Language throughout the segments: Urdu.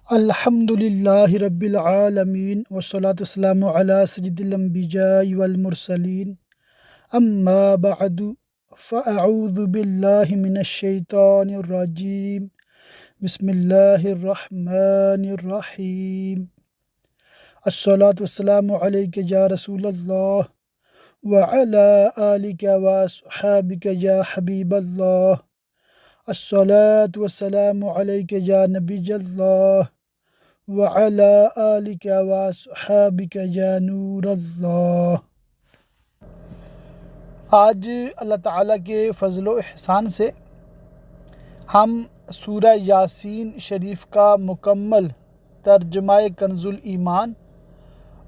الحمد للہ رب العالمین والصلاة والسلام علی سید الانبیاء والمرسلین اما بعد فاعوذ باللہ من الشیطان الرجیم بسم اللہ الرحمن الرحیم الصلاة والسلام علیک یا رسول اللہ وعلی آلک واصحابک یا حبیب اللہ الصلاة والسلام علیک یا نبی اللہ وعلى آلک واصحابک یا نور اللہ۔ آج اللہ تعالیٰ کے فضل و احسان سے ہم سورہ یاسین شریف کا مکمل ترجمہ کنز الایمان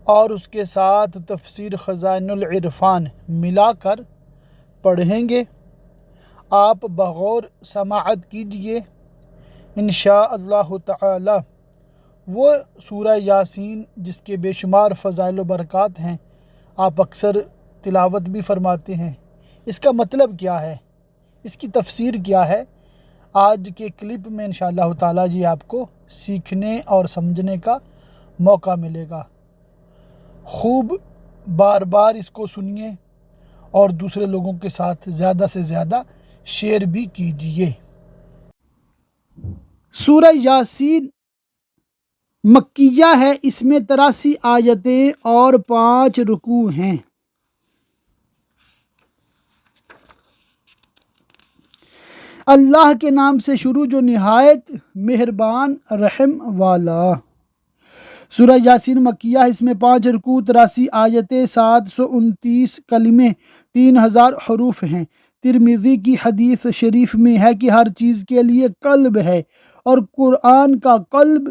اور اس کے ساتھ تفسیر خزائن العرفان ملا کر پڑھیں گے۔ آپ بغور سماعت کیجئے، انشاءاللہ تعالی وہ سورہ یاسین جس کے بے شمار فضائل و برکات ہیں، آپ اکثر تلاوت بھی فرماتے ہیں۔ اس کا مطلب کیا ہے، اس کی تفسیر کیا ہے، آج کے کلپ میں انشاءاللہ تعالی جی آپ کو سیکھنے اور سمجھنے کا موقع ملے گا۔ خوب بار بار اس کو سنیے اور دوسرے لوگوں کے ساتھ زیادہ سے زیادہ شیئر بھی کیجئے۔ سورہ یاسین مکیہ ہے، اس میں 83 آیتیں اور 5 رکوع ہیں۔ اللہ کے نام سے شروع جو نہایت مہربان رحم والا۔ سورہ یاسین مکیہ ہے، اس میں 5 رکوع، 83 آیتیں، 729 کلمے، 3000 حروف ہیں۔ ترمذی کی حدیث شریف میں ہے کہ ہر چیز کے لیے قلب ہے اور قرآن کا قلب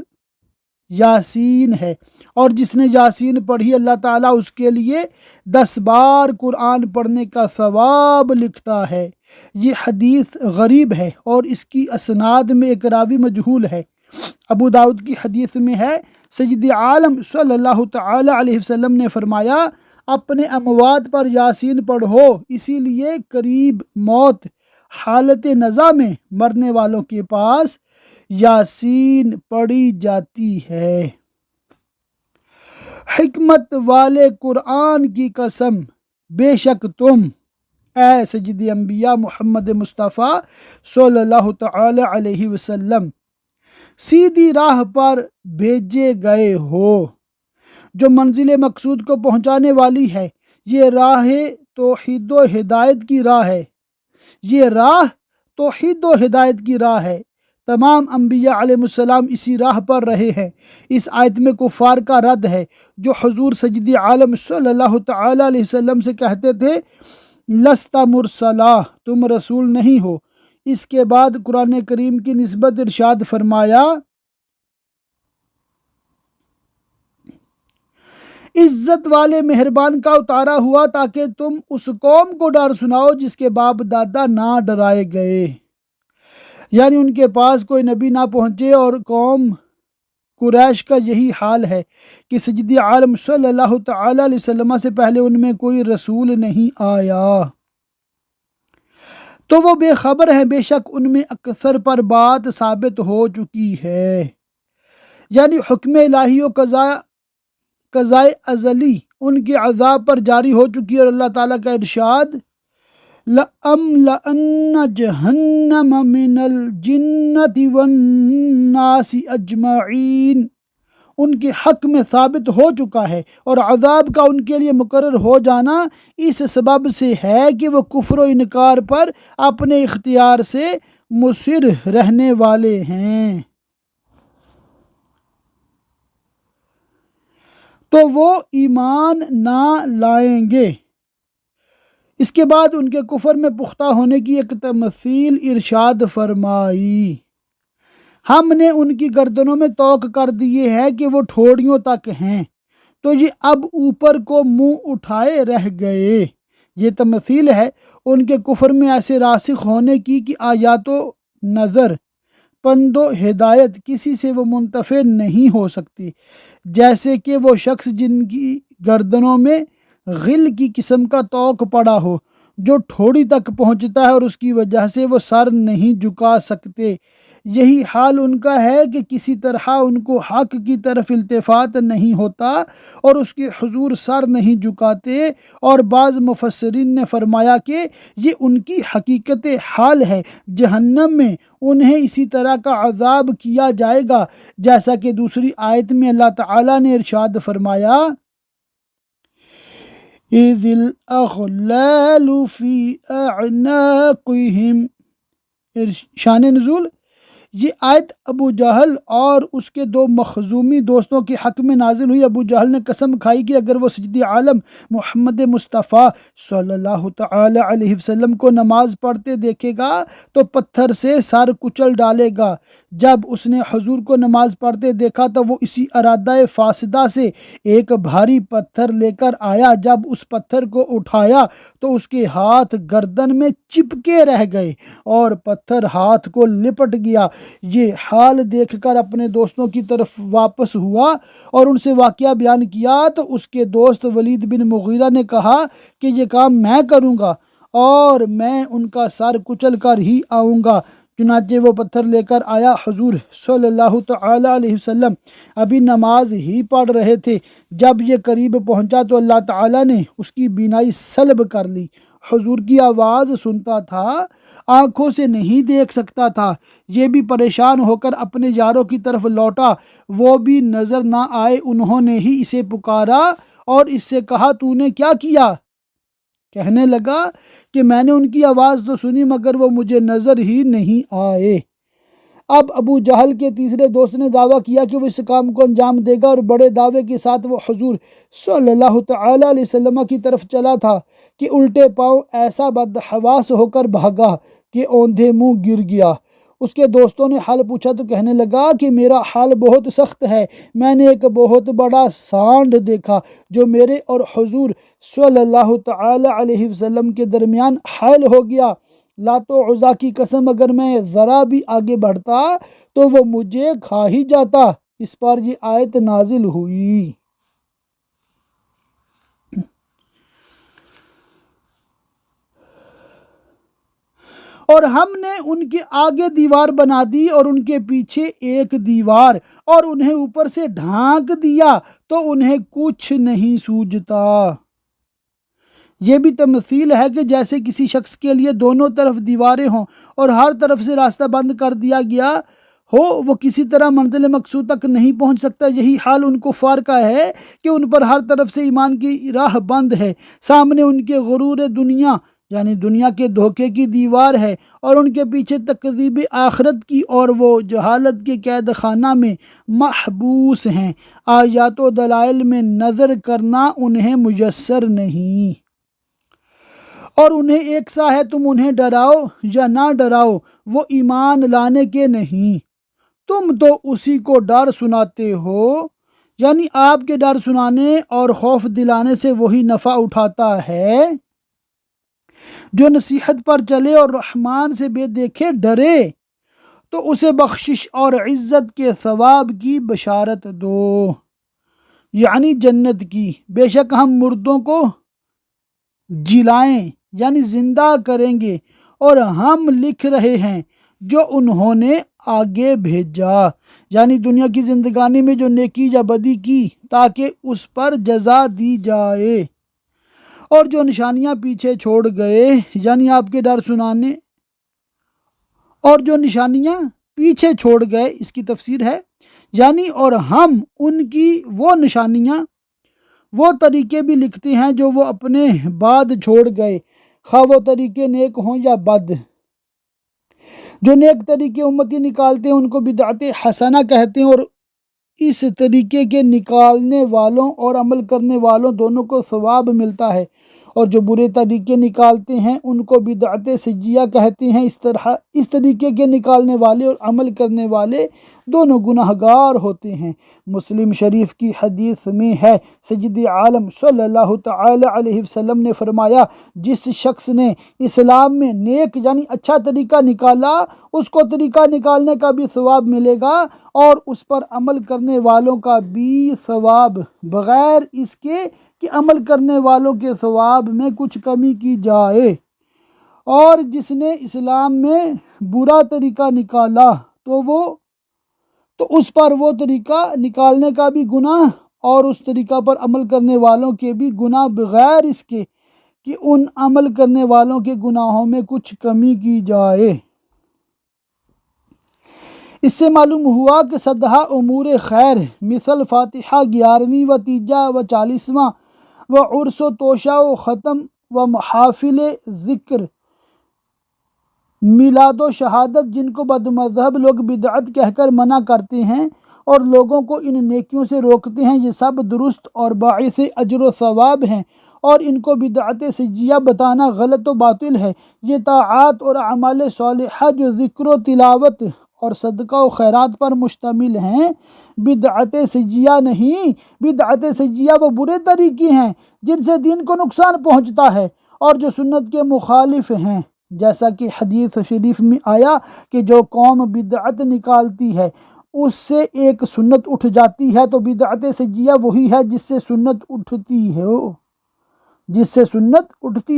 یاسین ہے، اور جس نے یاسین پڑھی اللہ تعالیٰ اس کے لیے 10 بار قرآن پڑھنے کا ثواب لکھتا ہے۔ یہ حدیث غریب ہے اور اس کی اسناد میں ایک راوی مجہول ہے۔ ابو داؤد کی حدیث میں ہے، سید عالم صلی اللہ تعالی علیہ وسلم نے فرمایا، اپنے اموات پر یاسین پڑھو، اسی لیے قریب موت حالت نزا میں مرنے والوں کے پاس یاسین پڑھی جاتی ہے۔ حکمت والے قرآن کی قسم، بے شک تم اے سید انبیاء محمد مصطفیٰ صلی اللہ تعالی علیہ وسلم سیدھی راہ پر بھیجے گئے ہو جو منزل مقصود کو پہنچانے والی ہے۔ یہ راہ توحید و ہدایت کی راہ ہے، یہ راہ توحید و ہدایت کی راہ ہے۔ تمام انبیاء علیہ السلام اسی راہ پر رہے ہیں۔ اس آیت میں کفار کا رد ہے جو حضور سید عالم صلی اللہ تعالی علیہ وسلم سے کہتے تھے، لست مرسلا، تم رسول نہیں ہو۔ اس کے بعد قرآن کریم کی نسبت ارشاد فرمایا، عزت والے مہربان کا اتارا ہوا تاکہ تم اس قوم کو ڈر سناؤ جس کے باپ دادا نہ ڈرائے گئے، یعنی ان کے پاس کوئی نبی نہ پہنچے، اور قوم قریش کا یہی حال ہے کہ سید عالم صلی اللہ تعالی علیہ وسلم سے پہلے ان میں کوئی رسول نہیں آیا، تو وہ بے خبر ہیں۔ بے شک ان میں اکثر پر بات ثابت ہو چکی ہے، یعنی حکم الہی و قضائے ازلی ان کے عذاب پر جاری ہو چکی ہے، اور اللہ تعالیٰ کا ارشاد، لَأَمْلَأَنَّ جَهَنَّمَ مِنَ الْجِنَّةِ وَالنَّاسِ أَجْمَعِينَ ان کے حق میں ثابت ہو چکا ہے، اور عذاب کا ان کے لیے مقرر ہو جانا اس سبب سے ہے کہ وہ کفر و انکار پر اپنے اختیار سے مصر رہنے والے ہیں، تو وہ ایمان نہ لائیں گے۔ اس کے بعد ان کے کفر میں پختہ ہونے کی ایک تمثیل ارشاد فرمائی، ہم نے ان کی گردنوں میں توق کر دیے ہے کہ وہ ٹھوڑیوں تک ہیں، تو یہ اب اوپر کو منہ اٹھائے رہ گئے۔ یہ تمثیل ہے ان کے کفر میں ایسے راسخ ہونے کی کہ آیات و نظر، پند و ہدایت کسی سے وہ منتفع نہیں ہو سکتی، جیسے کہ وہ شخص جن کی گردنوں میں غل کی قسم کا توق پڑا ہو جو ٹھوڑی تک پہنچتا ہے اور اس کی وجہ سے وہ سر نہیں جھکا سکتے، یہی حال ان کا ہے کہ کسی طرح ان کو حق کی طرف التفات نہیں ہوتا اور اس کے حضور سر نہیں جھکاتے، اور بعض مفسرین نے فرمایا کہ یہ ان کی حقیقت حال ہے۔ جہنم میں انہیں اسی طرح کا عذاب کیا جائے گا، جیسا کہ دوسری آیت میں اللہ تعالیٰ نے ارشاد فرمایا اِذِ الْأَغْلَالُ فِي أَعْنَاقِهِمْ۔ شان نزول، یہ آیت ابو جہل اور اس کے دو مخزومی دوستوں کے حق میں نازل ہوئی۔ ابو جہل نے قسم کھائی کہ اگر وہ سیدی عالم محمد مصطفیٰ صلی اللہ تعالی علیہ وسلم کو نماز پڑھتے دیکھے گا تو پتھر سے سر کچل ڈالے گا۔ جب اس نے حضور کو نماز پڑھتے دیکھا تو وہ اسی ارادہ فاسدہ سے ایک بھاری پتھر لے کر آیا۔ جب اس پتھر کو اٹھایا تو اس کے ہاتھ گردن میں چپکے رہ گئے اور پتھر ہاتھ کو لپٹ گیا۔ یہ حال دیکھ کر اپنے دوستوں کی طرف واپس ہوا اور ان سے واقعہ بیان کیا تو اس کے دوست ولید بن مغیرہ نے کہا کہ یہ کام میں کروں گا اور میں ان کا سر کچل کر ہی آؤں گا۔ چنانچہ وہ پتھر لے کر آیا۔ حضور صلی اللہ تعالی علیہ وسلم ابھی نماز ہی پڑھ رہے تھے۔ جب یہ قریب پہنچا تو اللہ تعالیٰ نے اس کی بینائی سلب کر لی۔ حضور کی آواز سنتا تھا، آنکھوں سے نہیں دیکھ سکتا تھا۔ یہ بھی پریشان ہو کر اپنے یاروں کی طرف لوٹا، وہ بھی نظر نہ آئے۔ انہوں نے ہی اسے پکارا اور اس سے کہا تو نے کیا کیا؟ کہنے لگا کہ میں نے ان کی آواز تو سنی مگر وہ مجھے نظر ہی نہیں آئے۔ اب ابو جہل کے تیسرے دوست نے دعویٰ کیا کہ وہ اس کام کو انجام دے گا اور بڑے دعوے کے ساتھ وہ حضور صلی اللہ تعالی علیہ وسلم کی طرف چلا تھا کہ الٹے پاؤں ایسا بدحواس ہو کر بھاگا کہ اوندھے منہ گر گیا۔ اس کے دوستوں نے حال پوچھا تو کہنے لگا کہ میرا حال بہت سخت ہے، میں نے ایک بہت بڑا سانڈ دیکھا جو میرے اور حضور صلی اللہ تعالی علیہ وسلم کے درمیان حائل ہو گیا۔ لات و عزیٰ کی قسم اگر میں ذرا بھی آگے بڑھتا تو وہ مجھے کھا ہی جاتا۔ اس پر یہ آیت نازل ہوئی۔ اور ہم نے ان کے آگے دیوار بنا دی اور ان کے پیچھے ایک دیوار اور انہیں اوپر سے ڈھانک دیا تو انہیں کچھ نہیں سوجھتا۔ یہ بھی تمثیل ہے کہ جیسے کسی شخص کے لیے دونوں طرف دیواریں ہوں اور ہر طرف سے راستہ بند کر دیا گیا ہو، وہ کسی طرح منزل مقصود تک نہیں پہنچ سکتا۔ یہی حال ان کفار کا ہے کہ ان پر ہر طرف سے ایمان کی راہ بند ہے۔ سامنے ان کے غرور دنیا یعنی دنیا کے دھوکے کی دیوار ہے اور ان کے پیچھے تکذیب آخرت کی، اور وہ جہالت کے قید خانہ میں محبوس ہیں۔ آیات و دلائل میں نظر کرنا انہیں میسر نہیں، اور انہیں ایک سا ہے تم انہیں ڈراؤ یا نہ ڈراؤ، وہ ایمان لانے کے نہیں۔ تم تو اسی کو ڈر سناتے ہو، یعنی آپ کے ڈر سنانے اور خوف دلانے سے وہی نفع اٹھاتا ہے جو نصیحت پر چلے اور رحمان سے بے دیکھے ڈرے، تو اسے بخشش اور عزت کے ثواب کی بشارت دو، یعنی جنت کی۔ بے شک ہم مردوں کو جلائیں یعنی زندہ کریں گے، اور ہم لکھ رہے ہیں جو انہوں نے آگے بھیجا، یعنی دنیا کی زندگانی میں جو نیکی یا بدی کی تاکہ اس پر جزا دی جائے، اور جو نشانیاں پیچھے چھوڑ گئے یعنی آپ کے ڈر سنانے، اور جو نشانیاں پیچھے چھوڑ گئے اس کی تفسیر ہے یعنی اور ہم ان کی وہ نشانیاں وہ طریقے بھی لکھتے ہیں جو وہ اپنے بعد چھوڑ گئے، خواہ وہ طریقے نیک ہوں یا بد۔ جو نیک طریقے امتی نکالتے ہیں ان کو بدعت حسنہ کہتے ہیں، اور اس طریقے کے نکالنے والوں اور عمل کرنے والوں دونوں کو ثواب ملتا ہے، اور جو برے طریقے نکالتے ہیں ان کو بدعت سیئہ کہتے ہیں۔ اس طریقے کے نکالنے والے اور عمل کرنے والے دونوں گناہگار ہوتے ہیں۔ مسلم شریف کی حدیث میں ہے، سید عالم صلی اللہ تعالی علیہ وسلم نے فرمایا، جس شخص نے اسلام میں نیک یعنی اچھا طریقہ نکالا اس کو طریقہ نکالنے کا بھی ثواب ملے گا، اور اس پر عمل کرنے والوں کا بھی ثواب، بغیر اس کے کہ عمل کرنے والوں کے ثواب میں کچھ کمی کی جائے۔ اور جس نے اسلام میں برا طریقہ نکالا تو اس پر وہ طریقہ نکالنے کا بھی گناہ اور اس طریقہ پر عمل کرنے والوں کے بھی گناہ، بغیر اس کے کہ ان عمل کرنے والوں کے گناہوں میں کچھ کمی کی جائے۔ اس سے معلوم ہوا کہ 10 امور خیر مثل فاتحہ 11ویں و تیجا و 40واں و عرس و توشہ و ختم و محافل ذکر، میلاد و شہادت، جن کو بد مذہب لوگ بدعت کہہ کر منع کرتے ہیں اور لوگوں کو ان نیکیوں سے روکتے ہیں، یہ سب درست اور باعث اجر و ثواب ہیں، اور ان کو بدعت سجیہ بتانا غلط و باطل ہے۔ یہ طاعات اور اعمال صالحہ جو ذکر و تلاوت اور صدقہ و خیرات پر مشتمل ہیں، بدعت سجیہ نہیں۔ بدعت سجیہ وہ برے طریقے ہیں جن سے دین کو نقصان پہنچتا ہے اور جو سنت کے مخالف ہیں، جیسا کہ حدیث شریف میں آیا کہ جو قوم بدعت نکالتی ہے اس سے ایک سنت اٹھ جاتی ہے، تو بدعت سجیہ وہی ہے جس سے سنت اٹھتی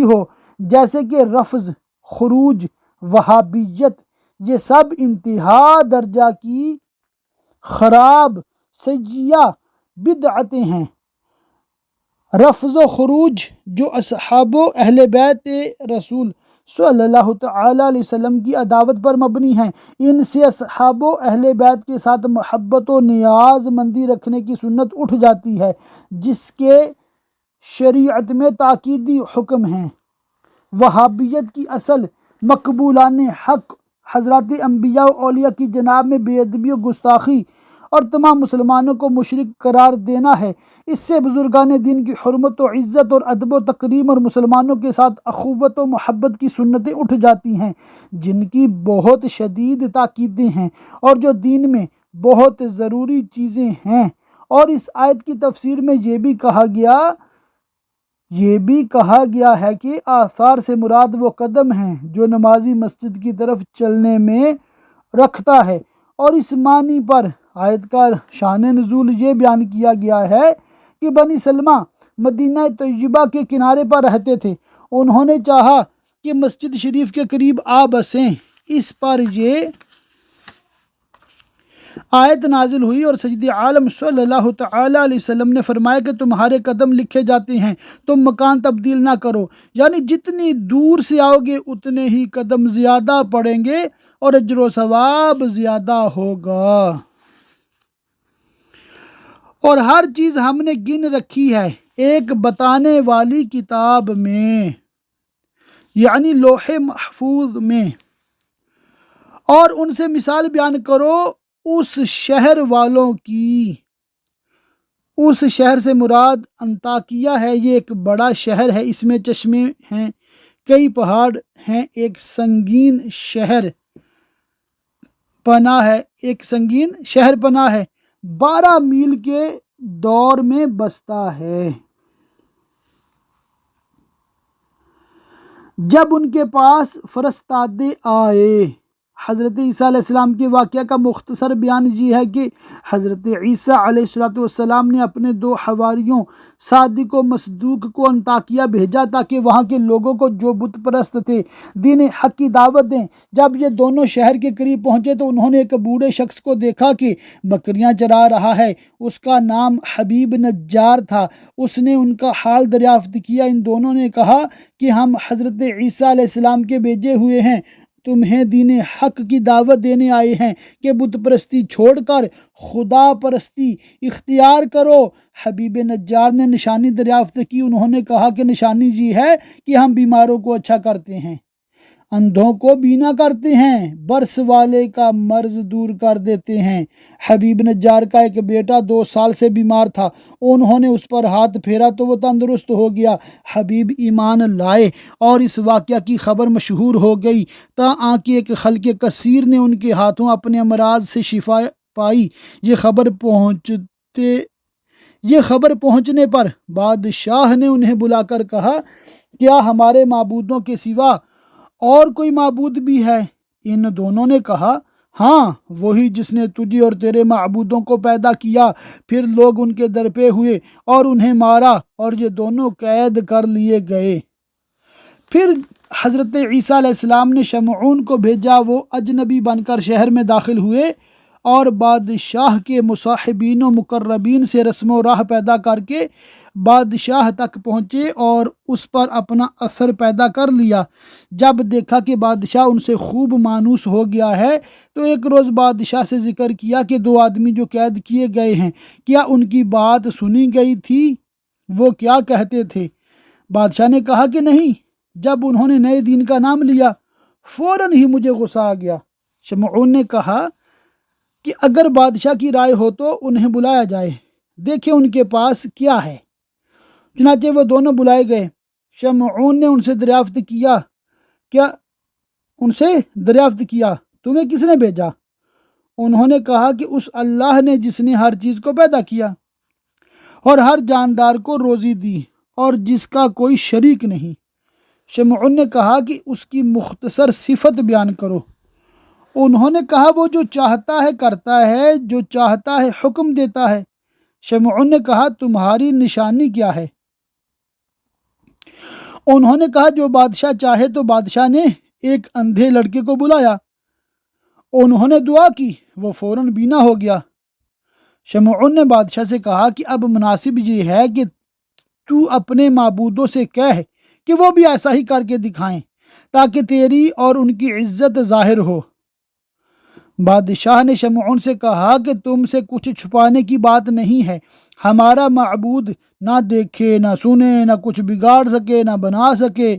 ہو، جیسے کہ رفض، خروج، وہابیت، یہ سب انتہا درجہ کی خراب سجیہ بدعتیں ہیں۔ رفض و خروج جو اصحاب و اہل بیت رسول صلی اللہ تعالی علیہ وسلم کی عداوت پر مبنی ہیں، ان سے اصحاب و اہل بیت کے ساتھ محبت و نیاز مندی رکھنے کی سنت اٹھ جاتی ہے، جس کے شریعت میں تاکیدی حکم ہیں۔ وہابیت کی اصل مقبولان حق حضرات انبیاء و اولیاء کی جناب میں بے ادبی و گستاخی اور تمام مسلمانوں کو مشرک قرار دینا ہے۔ اس سے بزرگان دین کی حرمت و عزت اور ادب و تکریم اور مسلمانوں کے ساتھ اخوت و محبت کی سنتیں اٹھ جاتی ہیں، جن کی بہت شدید تاکیدیں ہیں اور جو دین میں بہت ضروری چیزیں ہیں۔ اور اس آیت کی تفسیر میں یہ بھی کہا گیا ہے کہ آثار سے مراد وہ قدم ہیں جو نمازی مسجد کی طرف چلنے میں رکھتا ہے، اور اس معنی پر آیت کا شان نزول یہ بیان کیا گیا ہے کہ بنی سلمہ مدینہ طیبہ کے کنارے پر رہتے تھے، انہوں نے چاہا کہ مسجد شریف کے قریب آ بسیں۔ اس پر یہ آیت نازل ہوئی اور سید عالم صلی اللہ تعالی علیہ وسلم نے فرمایا کہ تمہارے قدم لکھے جاتے ہیں، تم مکان تبدیل نہ کرو، یعنی جتنی دور سے آؤ گے اتنے ہی قدم زیادہ پڑیں گے اور اجر و ثواب زیادہ ہوگا۔ اور ہر چیز ہم نے گن رکھی ہے ایک بتانے والی کتاب میں، یعنی لوح محفوظ میں، اور ان سے مثال بیان کرو اس شہر والوں کی۔ اس شہر سے مراد انطاکیہ ہے، یہ ایک بڑا شہر ہے، اس میں چشمے ہیں، کئی پہاڑ ہیں، ایک سنگین شہر پناہ ہے، 12 میل کے دور میں بستا ہے۔ جب ان کے پاس فرستادے آئے، حضرت عیسیٰ علیہ السلام کے واقعہ کا مختصر بیان یہ ہے کہ حضرت عیسیٰ علیہ السلام نے اپنے 2 حواریوں صادق و مصدوق کو انطاکیہ بھیجا تاکہ وہاں کے لوگوں کو جو بت پرست تھے دین حق کی دعوت دیں۔ جب یہ دونوں شہر کے قریب پہنچے تو انہوں نے ایک بوڑھے شخص کو دیکھا کہ بکریاں چرا رہا ہے، اس کا نام حبیب نجار تھا۔ اس نے ان کا حال دریافت کیا۔ ان دونوں نے کہا کہ ہم حضرت عیسیٰ علیہ السلام کے بھیجے ہوئے ہیں، تمہیں دین حق کی دعوت دینے آئے ہیں کہ بت پرستی چھوڑ کر خدا پرستی اختیار کرو۔ حبیب نجار نے نشانی دریافت کی۔ انہوں نے کہا کہ نشانی یہ ہے کہ ہم بیماروں کو اچھا کرتے ہیں، اندھوں کو بینا کرتے ہیں، برس والے کا مرض دور کر دیتے ہیں۔ حبیب نجار کا ایک بیٹا 2 سال سے بیمار تھا، انہوں نے اس پر ہاتھ پھیرا تو وہ تندرست ہو گیا۔ حبیب ایمان لائے اور اس واقعہ کی خبر مشہور ہو گئی تاں کہ ایک خلق کثیر نے ان کے ہاتھوں اپنے امراض سے شفا پائی۔ یہ خبر پہنچنے پر بادشاہ نے انہیں بلا کر کہا، کیا ہمارے معبودوں کے سوا اور کوئی معبود بھی ہے؟ ان دونوں نے کہا، ہاں، وہی جس نے تجھے اور تیرے معبودوں کو پیدا کیا۔ پھر لوگ ان کے درپے ہوئے اور انہیں مارا اور یہ دونوں قید کر لیے گئے۔ پھر حضرت عیسیٰ علیہ السلام نے شمعون کو بھیجا، وہ اجنبی بن کر شہر میں داخل ہوئے اور بادشاہ کے مصاحبین و مقربین سے رسم و راہ پیدا کر کے بادشاہ تک پہنچے اور اس پر اپنا اثر پیدا کر لیا۔ جب دیکھا کہ بادشاہ ان سے خوب مانوس ہو گیا ہے تو ایک روز بادشاہ سے ذکر کیا کہ 2 آدمی جو قید کیے گئے ہیں، کیا ان کی بات سنی گئی تھی؟ وہ کیا کہتے تھے؟ بادشاہ نے کہا کہ نہیں۔ جب انہوں نے نئے دین کا نام لیا فوراً ہی مجھے غصہ آ گیا۔ شمعون نے کہا کہ اگر بادشاہ کی رائے ہو تو انہیں بلایا جائے، دیکھیں ان کے پاس کیا ہے۔ چنانچہ وہ دونوں بلائے گئے۔ شمعون نے ان سے دریافت کیا تمہیں کس نے بھیجا؟ انہوں نے کہا کہ اس اللہ نے جس نے ہر چیز کو پیدا کیا اور ہر جاندار کو روزی دی اور جس کا کوئی شریک نہیں۔ شمعون نے کہا کہ اس کی مختصر صفت بیان کرو۔ انہوں نے کہا وہ جو چاہتا ہے کرتا ہے، جو چاہتا ہے حکم دیتا ہے۔ شمعون نے کہا تمہاری نشانی کیا ہے؟ انہوں نے کہا جو بادشاہ چاہے۔ تو بادشاہ نے ایک اندھے لڑکے کو بلایا، انہوں نے دعا کی، وہ فوراً بینا ہو گیا۔ شمعون نے بادشاہ سے کہا کہ اب مناسب یہ ہے کہ تو اپنے معبودوں سے کہہ کہ وہ بھی ایسا ہی کر کے دکھائیں تاکہ تیری اور ان کی عزت ظاہر ہو۔ بادشاہ نے شمعون سے کہا کہ تم سے کچھ چھپانے کی بات نہیں ہے، ہمارا معبود نہ دیکھے نہ سنے، نہ کچھ بگاڑ سکے نہ بنا سکے۔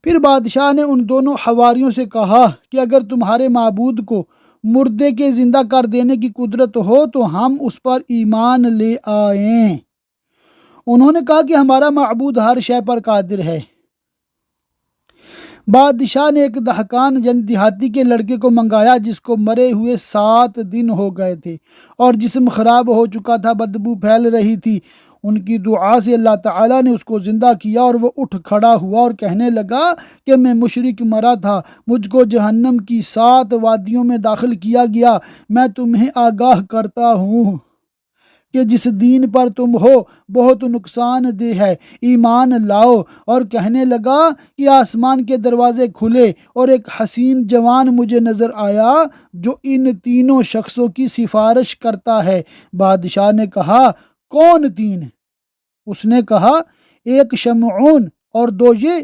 پھر بادشاہ نے ان دونوں حواریوں سے کہا کہ اگر تمہارے معبود کو مردے کے زندہ کر دینے کی قدرت ہو تو ہم اس پر ایمان لے آئیں۔ انہوں نے کہا کہ ہمارا معبود ہر شے پر قادر ہے۔ بادشاہ نے ایک دہقان یعنی دیہاتی کے لڑکے کو منگایا جس کو مرے ہوئے 7 دن ہو گئے تھے اور جسم خراب ہو چکا تھا، بدبو پھیل رہی تھی۔ ان کی دعا سے اللہ تعالیٰ نے اس کو زندہ کیا اور وہ اٹھ کھڑا ہوا اور کہنے لگا کہ میں مشرک مرا تھا، مجھ کو جہنم کی 7 وادیوں میں داخل کیا گیا۔ میں تمہیں آگاہ کرتا ہوں کہ جس دین پر تم ہو بہت نقصان دہ ہے، ایمان لاؤ۔ اور کہنے لگا کہ آسمان کے دروازے کھلے اور ایک حسین جوان مجھے نظر آیا جو ان تینوں شخصوں کی سفارش کرتا ہے۔ بادشاہ نے کہا کون 3؟ اس نے کہا ایک شمعون اور 2 یہ۔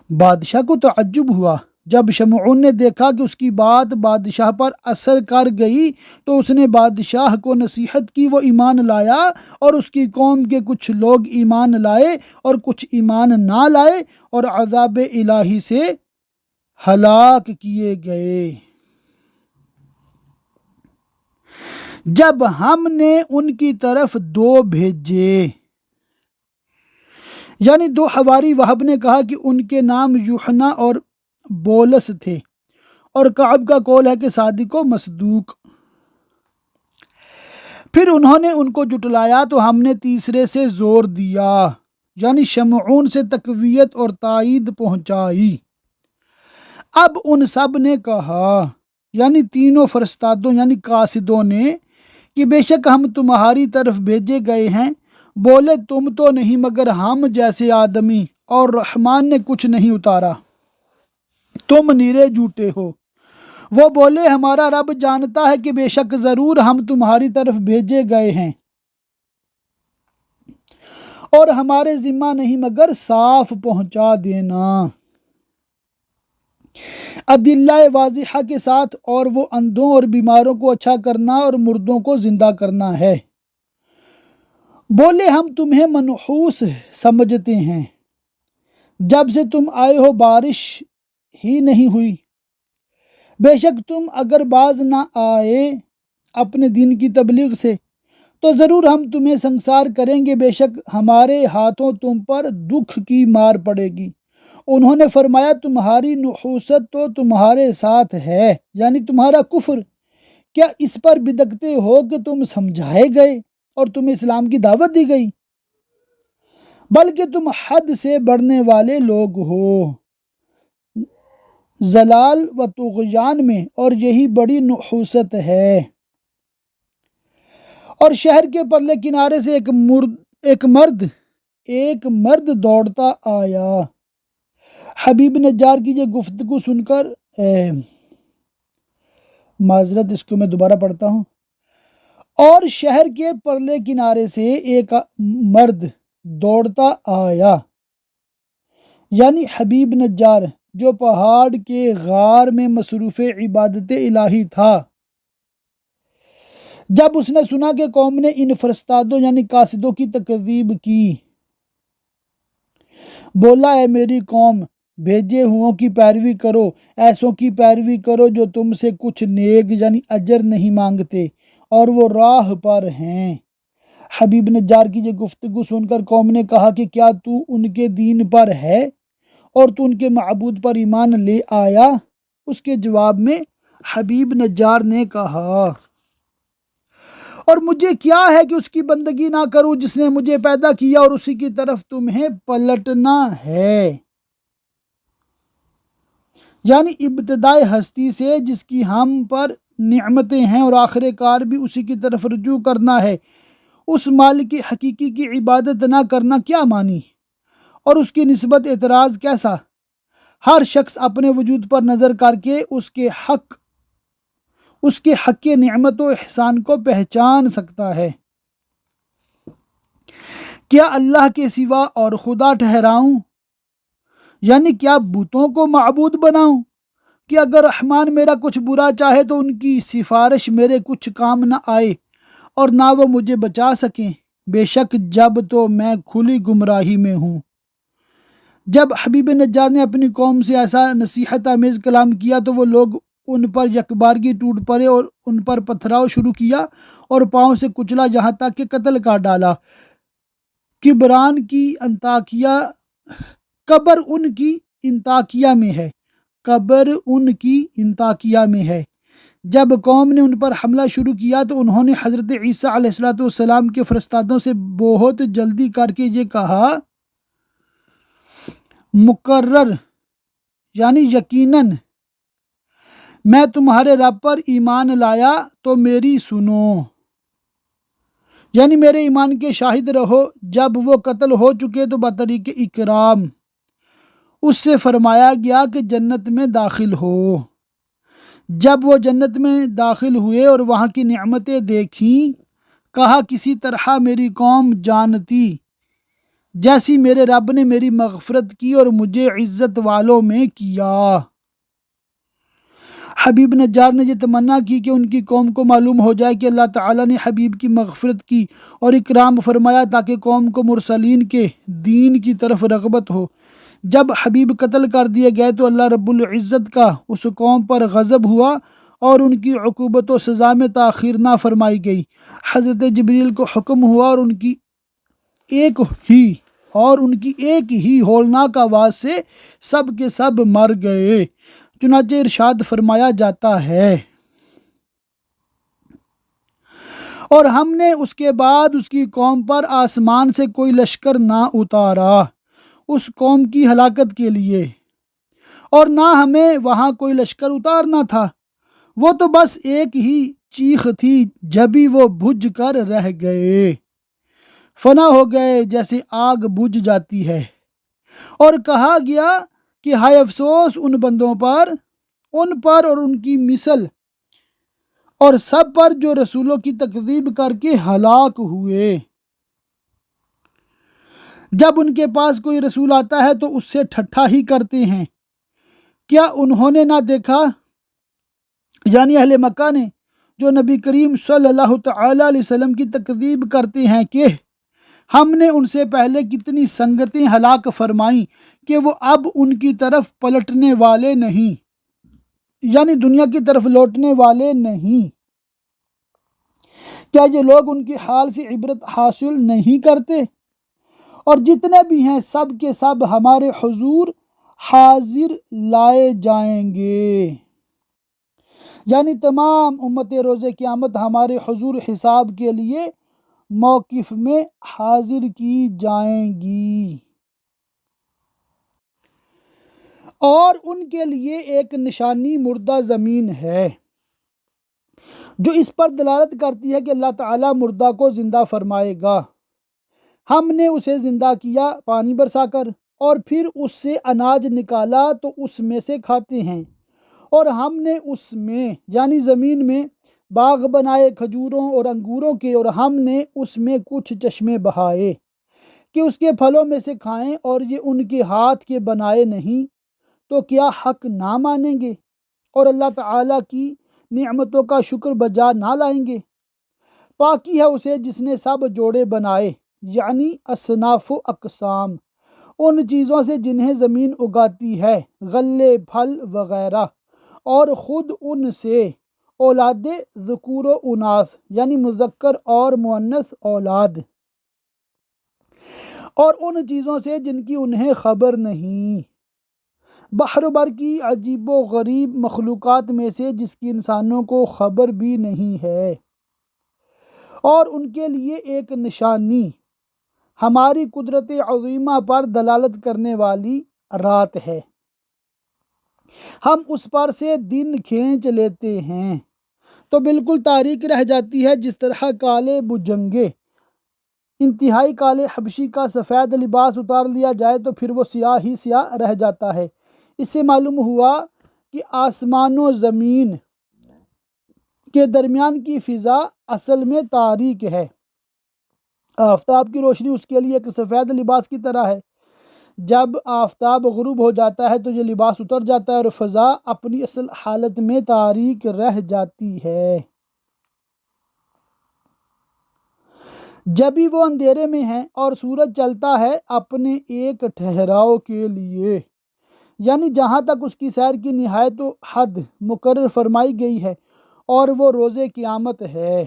بادشاہ کو تعجب ہوا۔ جب شمعون نے دیکھا کہ اس کی بات بادشاہ پر اثر کر گئی تو اس نے بادشاہ کو نصیحت کی، وہ ایمان لایا اور اس کی قوم کے کچھ لوگ ایمان لائے اور کچھ ایمان نہ لائے اور عذاب الہی سے ہلاک کیے گئے۔ جب ہم نے ان کی طرف 2 بھیجے، یعنی 2 حواری، وہب نے کہا کہ ان کے نام یوحنا اور بولس تھے، اور کعب کا قول ہے کہ صادق و مصدوق۔ پھر انہوں نے ان کو جٹلایا تو ہم نے تیسرے سے زور دیا، یعنی شمعون سے تقویت اور تائید پہنچائی۔ اب ان سب نے کہا، یعنی تینوں فرستادوں یعنی قاصدوں نے، کہ بے شک ہم تمہاری طرف بھیجے گئے ہیں۔ بولے تم تو نہیں مگر ہم جیسے آدمی، اور رحمان نے کچھ نہیں اتارا، تم نیرے جھوٹے ہو۔ وہ بولے ہمارا رب جانتا ہے کہ بے شک ضرور ہم تمہاری طرف بھیجے گئے ہیں، اور ہمارے ذمہ نہیں مگر صاف پہنچا دینا، ادلہ واضحہ کے ساتھ، اور وہ اندھوں اور بیماروں کو اچھا کرنا اور مردوں کو زندہ کرنا ہے۔ بولے ہم تمہیں منحوس سمجھتے ہیں، جب سے تم آئے ہو بارش ہی نہیں ہوئی۔ بے شک تم اگر باز نہ آئے اپنے دین کی تبلیغ سے تو ضرور ہم تمہیں سنگسار کریں گے، بے شک ہمارے ہاتھوں تم پر دکھ کی مار پڑے گی۔ انہوں نے فرمایا تمہاری نحوست تو تمہارے ساتھ ہے، یعنی تمہارا کفر، کیا اس پر بدکتے ہو کہ تم سمجھائے گئے اور تمہیں اسلام کی دعوت دی گئی؟ بلکہ تم حد سے بڑھنے والے لوگ ہو ضلال و طغیان میں، اور یہی بڑی نحوست ہے۔ اور شہر کے پرلے کنارے سے ایک مرد ایک مرد دوڑتا آیا۔ حبیب نجار کی یہ گفتگو سن کر معذرت، اس کو میں دوبارہ پڑھتا ہوں۔ اور شہر کے پرلے کنارے سے ایک مرد دوڑتا آیا، یعنی حبیب نجار جو پہاڑ کے غار میں مصروف عبادت الہی تھا۔ جب اس نے سنا کہ قوم نے ان فرستادوں یعنی قاصدوں کی تکذیب کی، بولا اے میری قوم، بھیجے ہوں کی پیروی کرو، ایسوں کی پیروی کرو جو تم سے کچھ نیک یعنی اجر نہیں مانگتے اور وہ راہ پر ہیں۔ حبیب نجار کی یہ گفتگو سن کر قوم نے کہا کہ کیا تو ان کے دین پر ہے اور تو ان کے معبود پر ایمان لے آیا؟ اس کے جواب میں حبیب نجار نے کہا، اور مجھے کیا ہے کہ اس کی بندگی نہ کروں جس نے مجھے پیدا کیا اور اسی کی طرف تمہیں پلٹنا ہے، یعنی ابتدائے ہستی سے جس کی ہم پر نعمتیں ہیں اور آخر کار بھی اسی کی طرف رجوع کرنا ہے، اس مالک حقیقی کی عبادت نہ کرنا کیا مانی اور اس کی نسبت اعتراض کیسا؟ ہر شخص اپنے وجود پر نظر کر کے اس کے حق نعمت و احسان کو پہچان سکتا ہے۔ کیا اللہ کے سوا اور خدا ٹھہراؤں؟ یعنی کیا بتوں کو معبود بناؤں کہ اگر رحمان میرا کچھ برا چاہے تو ان کی سفارش میرے کچھ کام نہ آئے اور نہ وہ مجھے بچا سکیں؟ بے شک جب تو میں کھلی گمراہی میں ہوں۔ جب حبیب نجار نے اپنی قوم سے ایسا نصیحت آمیز کلام کیا تو وہ لوگ ان پر یکبارگی ٹوٹ پڑے اور ان پر پتھراؤ شروع کیا اور پاؤں سے کچلا یہاں تک کہ قتل کر ڈالا۔ کبران کی قبر ان کی انطاکیہ میں ہے۔ جب قوم نے ان پر حملہ شروع کیا تو انہوں نے حضرت عیسیٰ علیہ السلام کے فرستادوں سے بہت جلدی کر کے یہ کہا، مقرر یعنی یقیناً میں تمہارے رب پر ایمان لایا تو میری سنو، یعنی میرے ایمان کے شاہد رہو۔ جب وہ قتل ہو چکے تو بطریق اکرام اس سے فرمایا گیا کہ جنت میں داخل ہو۔ جب وہ جنت میں داخل ہوئے اور وہاں کی نعمتیں دیکھیں، کہا کسی طرح میری قوم جانتی جیسی میرے رب نے میری مغفرت کی اور مجھے عزت والوں میں کیا۔ حبیب نجار نے یہ تمنا کی کہ ان کی قوم کو معلوم ہو جائے کہ اللہ تعالیٰ نے حبیب کی مغفرت کی اور اکرام فرمایا تاکہ قوم کو مرسلین کے دین کی طرف رغبت ہو۔ جب حبیب قتل کر دیے گئے تو اللہ رب العزت کا اس قوم پر غضب ہوا اور ان کی عقوبت و سزا میں تاخیر نہ فرمائی گئی۔ حضرت جبریل کو حکم ہوا اور ان کی ایک ہی ہولناک آواز سے سب کے سب مر گئے۔ چنانچہ ارشاد فرمایا جاتا ہے، اور ہم نے اس کے بعد اس کی قوم پر آسمان سے کوئی لشکر نہ اتارا اس قوم کی ہلاکت کے لیے، اور نہ ہمیں وہاں کوئی لشکر اتارنا تھا، وہ تو بس ایک ہی چیخ تھی جبھی وہ بجھ کر رہ گئے، فنا ہو گئے جیسے آگ بجھ جاتی ہے۔ اور کہا گیا کہ ہائے افسوس ان بندوں پر اور ان کی مثل اور سب پر جو رسولوں کی تکذیب کر کے ہلاک ہوئے۔ جب ان کے پاس کوئی رسول آتا ہے تو اس سے ٹھٹھا ہی کرتے ہیں۔ کیا انہوں نے نہ دیکھا، یعنی اہل مکہ نے، جو نبی کریم صلی اللہ تعالی علیہ وسلم کی تکذیب کرتے ہیں، کہ ہم نے ان سے پہلے کتنی سنگتیں ہلاک فرمائیں کہ وہ اب ان کی طرف پلٹنے والے نہیں، یعنی دنیا کی طرف لوٹنے والے نہیں۔ کیا یہ لوگ ان کے حال سے عبرت حاصل نہیں کرتے؟ اور جتنے بھی ہیں سب کے سب ہمارے حضور حاضر لائے جائیں گے، یعنی تمام امت روز قیامت ہمارے حضور حساب کے لیے موقف میں حاضر کی جائیں گی، اور ان کے لیے ایک نشانی مردہ زمین ہے جو اس پر دلالت کرتی ہے کہ اللہ تعالیٰ مردہ کو زندہ فرمائے گا۔ ہم نے اسے زندہ کیا پانی برسا کر، اور پھر اس سے اناج نکالا تو اس میں سے کھاتے ہیں، اور ہم نے اس میں یعنی زمین میں باغ بنائے کھجوروں اور انگوروں کے، اور ہم نے اس میں کچھ چشمے بہائے کہ اس کے پھلوں میں سے کھائیں، اور یہ ان کے ہاتھ کے بنائے نہیں، تو کیا حق نہ مانیں گے اور اللہ تعالیٰ کی نعمتوں کا شکر بجا نہ لائیں گے؟ پاکی ہے اسے جس نے سب جوڑے بنائے، یعنی اصناف و اقسام، ان چیزوں سے جنہیں زمین اگاتی ہے، غلے پھل وغیرہ، اور خود ان سے اولاد ذکور و اناث یعنی مذکر اور مؤنث اولاد، اور ان چیزوں سے جن کی انہیں خبر نہیں، بحر و بر کی عجیب و غریب مخلوقات میں سے جس کی انسانوں کو خبر بھی نہیں ہے، اور ان کے لیے ایک نشانی ہماری قدرت عظیمہ پر دلالت کرنے والی رات ہے، ہم اس پر سے دن کھینچ لیتے ہیں تو بالکل تاریک رہ جاتی ہے، جس طرح کالے بجنگے انتہائی کالے حبشی کا سفید لباس اتار لیا جائے تو پھر وہ سیاہ ہی سیاہ رہ جاتا ہے۔ اس سے معلوم ہوا کہ آسمان و زمین کے درمیان کی فضا اصل میں تاریک ہے، آفتاب کی روشنی اس کے لیے ایک سفید لباس کی طرح ہے، جب آفتاب غروب ہو جاتا ہے تو یہ لباس اتر جاتا ہے اور فضا اپنی اصل حالت میں تاریک رہ جاتی ہے، جبھی وہ اندھیرے میں ہیں، اور سورج چلتا ہے اپنے ایک ٹھہراؤ کے لیے، یعنی جہاں تک اس کی سیر کی نہایت و حد مقرر فرمائی گئی ہے، اور وہ روز قیامت ہے،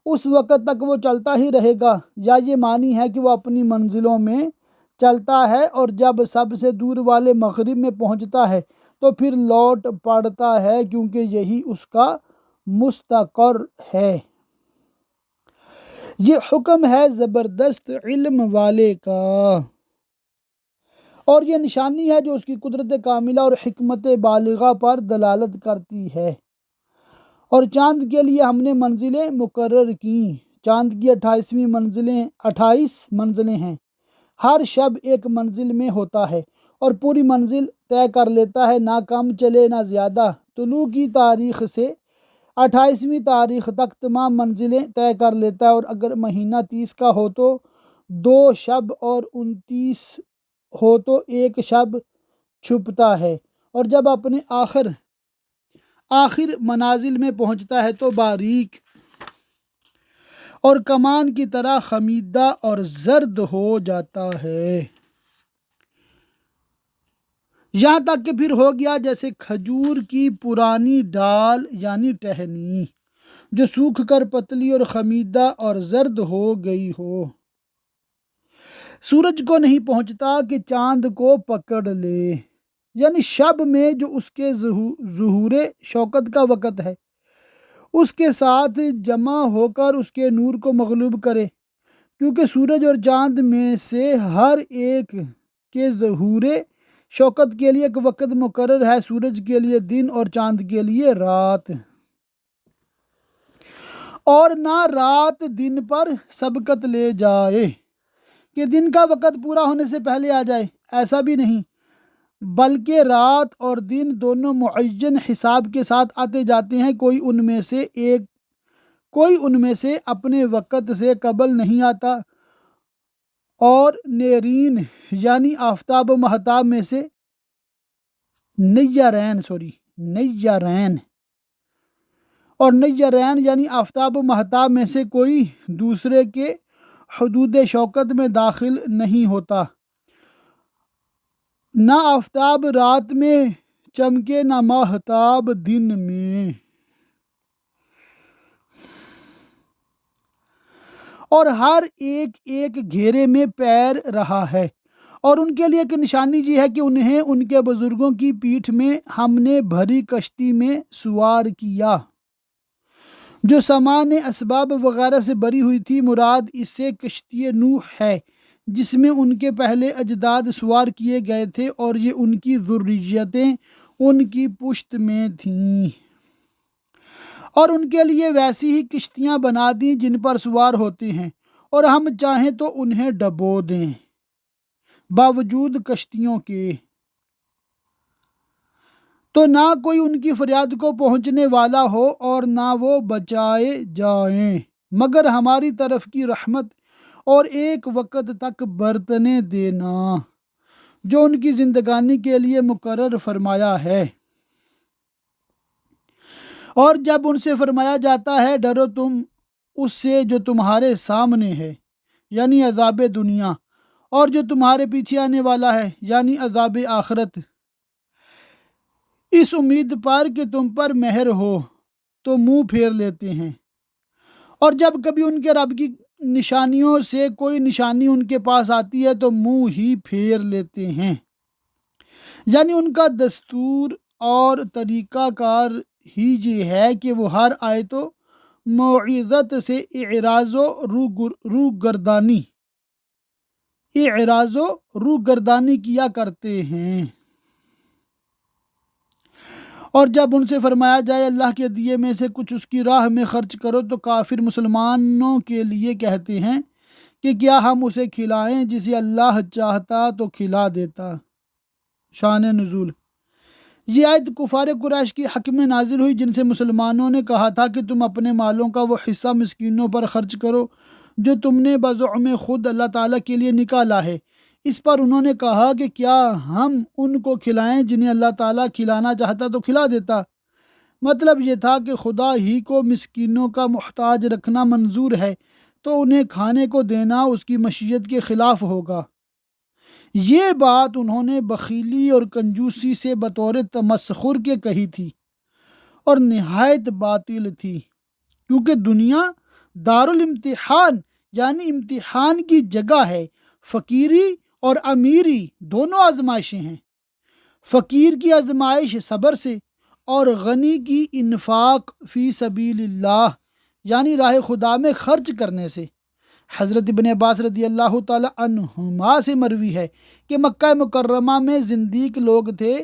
اس وقت تک وہ چلتا ہی رہے گا، یا یہ معنی ہے کہ وہ اپنی منزلوں میں چلتا ہے، اور جب سب سے دور والے مغرب میں پہنچتا ہے تو پھر لوٹ پڑتا ہے، کیونکہ یہی اس کا مستقر ہے۔ یہ حکم ہے زبردست علم والے کا، اور یہ نشانی ہے جو اس کی قدرت کاملہ اور حکمت بالغہ پر دلالت کرتی ہے۔ اور چاند کے لیے ہم نے منزلیں مقرر کیں، چاند کی 28 منزلیں ہیں، ہر شب ایک منزل میں ہوتا ہے اور پوری منزل طے کر لیتا ہے، نہ کم چلے نہ زیادہ، طلوع کی تاریخ سے 28ویں تاریخ تک تمام منزلیں طے کر لیتا ہے، اور اگر مہینہ 30 کا ہو تو 2 شب اور 29 ہو تو 1 شب چھپتا ہے، اور جب اپنے آخر منازل میں پہنچتا ہے تو باریک اور کمان کی طرح خمیدہ اور زرد ہو جاتا ہے، یہاں تک کہ پھر ہو گیا جیسے کھجور کی پرانی ڈال یعنی ٹہنی جو سوکھ کر پتلی اور خمیدہ اور زرد ہو گئی ہو۔ سورج کو نہیں پہنچتا کہ چاند کو پکڑ لے، یعنی شب میں جو اس کے ظہور شوکت کا وقت ہے، اس کے ساتھ جمع ہو کر اس کے نور کو مغلوب کرے، کیونکہ سورج اور چاند میں سے ہر ایک کے ظہور شوکت کے لیے ایک وقت مقرر ہے، سورج کے لیے دن اور چاند کے لیے رات، اور نہ رات دن پر سبقت لے جائے کہ دن کا وقت پورا ہونے سے پہلے آ جائے، ایسا بھی نہیں، بلکہ رات اور دن دونوں معین حساب کے ساتھ آتے جاتے ہیں، کوئی ان میں سے اپنے وقت سے قبل نہیں آتا، اور نیرین یعنی آفتاب و مہتاب میں سے نیرین یعنی آفتاب و مہتاب میں سے کوئی دوسرے کے حدود شوکت میں داخل نہیں ہوتا، نہ آفتاب رات میں چمکے نہ ماہتاب دن میں، اور ہر ایک گھیرے میں پیر رہا ہے، اور ان کے لیے ایک نشانی یہ ہے کہ انہیں ان کے بزرگوں کی پیٹھ میں ہم نے بھری کشتی میں سوار کیا جو سامان اسباب وغیرہ سے بری ہوئی تھی، مراد اس سے کشتی نوح ہے جس میں ان کے پہلے اجداد سوار کیے گئے تھے، اور یہ ان کی ذریتیں ان کی پشت میں تھیں، اور ان کے لیے ویسی ہی کشتیاں بنا دیں جن پر سوار ہوتے ہیں، اور ہم چاہیں تو انہیں ڈبو دیں باوجود کشتیوں کے، تو نہ کوئی ان کی فریاد کو پہنچنے والا ہو اور نہ وہ بچائے جائیں مگر ہماری طرف کی رحمت اور ایک وقت تک برتنے دینا جو ان کی زندگانی کے لیے مقرر فرمایا ہے۔ اور جب ان سے فرمایا جاتا ہے ڈرو تم اس سے جو تمہارے سامنے ہے یعنی عذاب دنیا، اور جو تمہارے پیچھے آنے والا ہے یعنی عذاب آخرت، اس امید پر کہ تم پر مہر ہو تو منہ پھیر لیتے ہیں، اور جب کبھی ان کے رب کی نشانیوں سے کوئی نشانی ان کے پاس آتی ہے تو منہ ہی پھیر لیتے ہیں، یعنی ان کا دستور اور طریقہ کار ہی یہ ہے کہ وہ ہر آیت و موعظت سے اعراض و روگردانی کیا کرتے ہیں۔ اور جب ان سے فرمایا جائے اللہ کے دیے میں سے کچھ اس کی راہ میں خرچ کرو تو کافر مسلمانوں کے لیے کہتے ہیں کہ کیا ہم اسے کھلائیں جسے اللہ چاہتا تو کھلا دیتا۔ شان نزول، یہ آیت کفار قریش کی حق میں نازل ہوئی جن سے مسلمانوں نے کہا تھا کہ تم اپنے مالوں کا وہ حصہ مسکینوں پر خرچ کرو جو تم نے بزعم خود اللہ تعالیٰ کے لیے نکالا ہے۔ اس پر انہوں نے کہا کہ کیا ہم ان کو کھلائیں جنہیں اللہ تعالیٰ کھلانا چاہتا تو کھلا دیتا۔ مطلب یہ تھا کہ خدا ہی کو مسکینوں کا محتاج رکھنا منظور ہے تو انہیں کھانے کو دینا اس کی مشیت کے خلاف ہوگا۔ یہ بات انہوں نے بخیلی اور کنجوسی سے بطور تمسخر کے کہی تھی اور نہایت باطل تھی، کیونکہ دنیا دارالامتحان یعنی امتحان کی جگہ ہے۔ فقیری اور امیری دونوں آزمائشیں ہیں، فقیر کی آزمائش صبر سے اور غنی کی انفاق فی سبیل اللہ یعنی راہ خدا میں خرچ کرنے سے۔ حضرت ابن عباس رضی اللہ تعالی عنہما سے مروی ہے کہ مکہ مکرمہ میں زندیق لوگ تھے،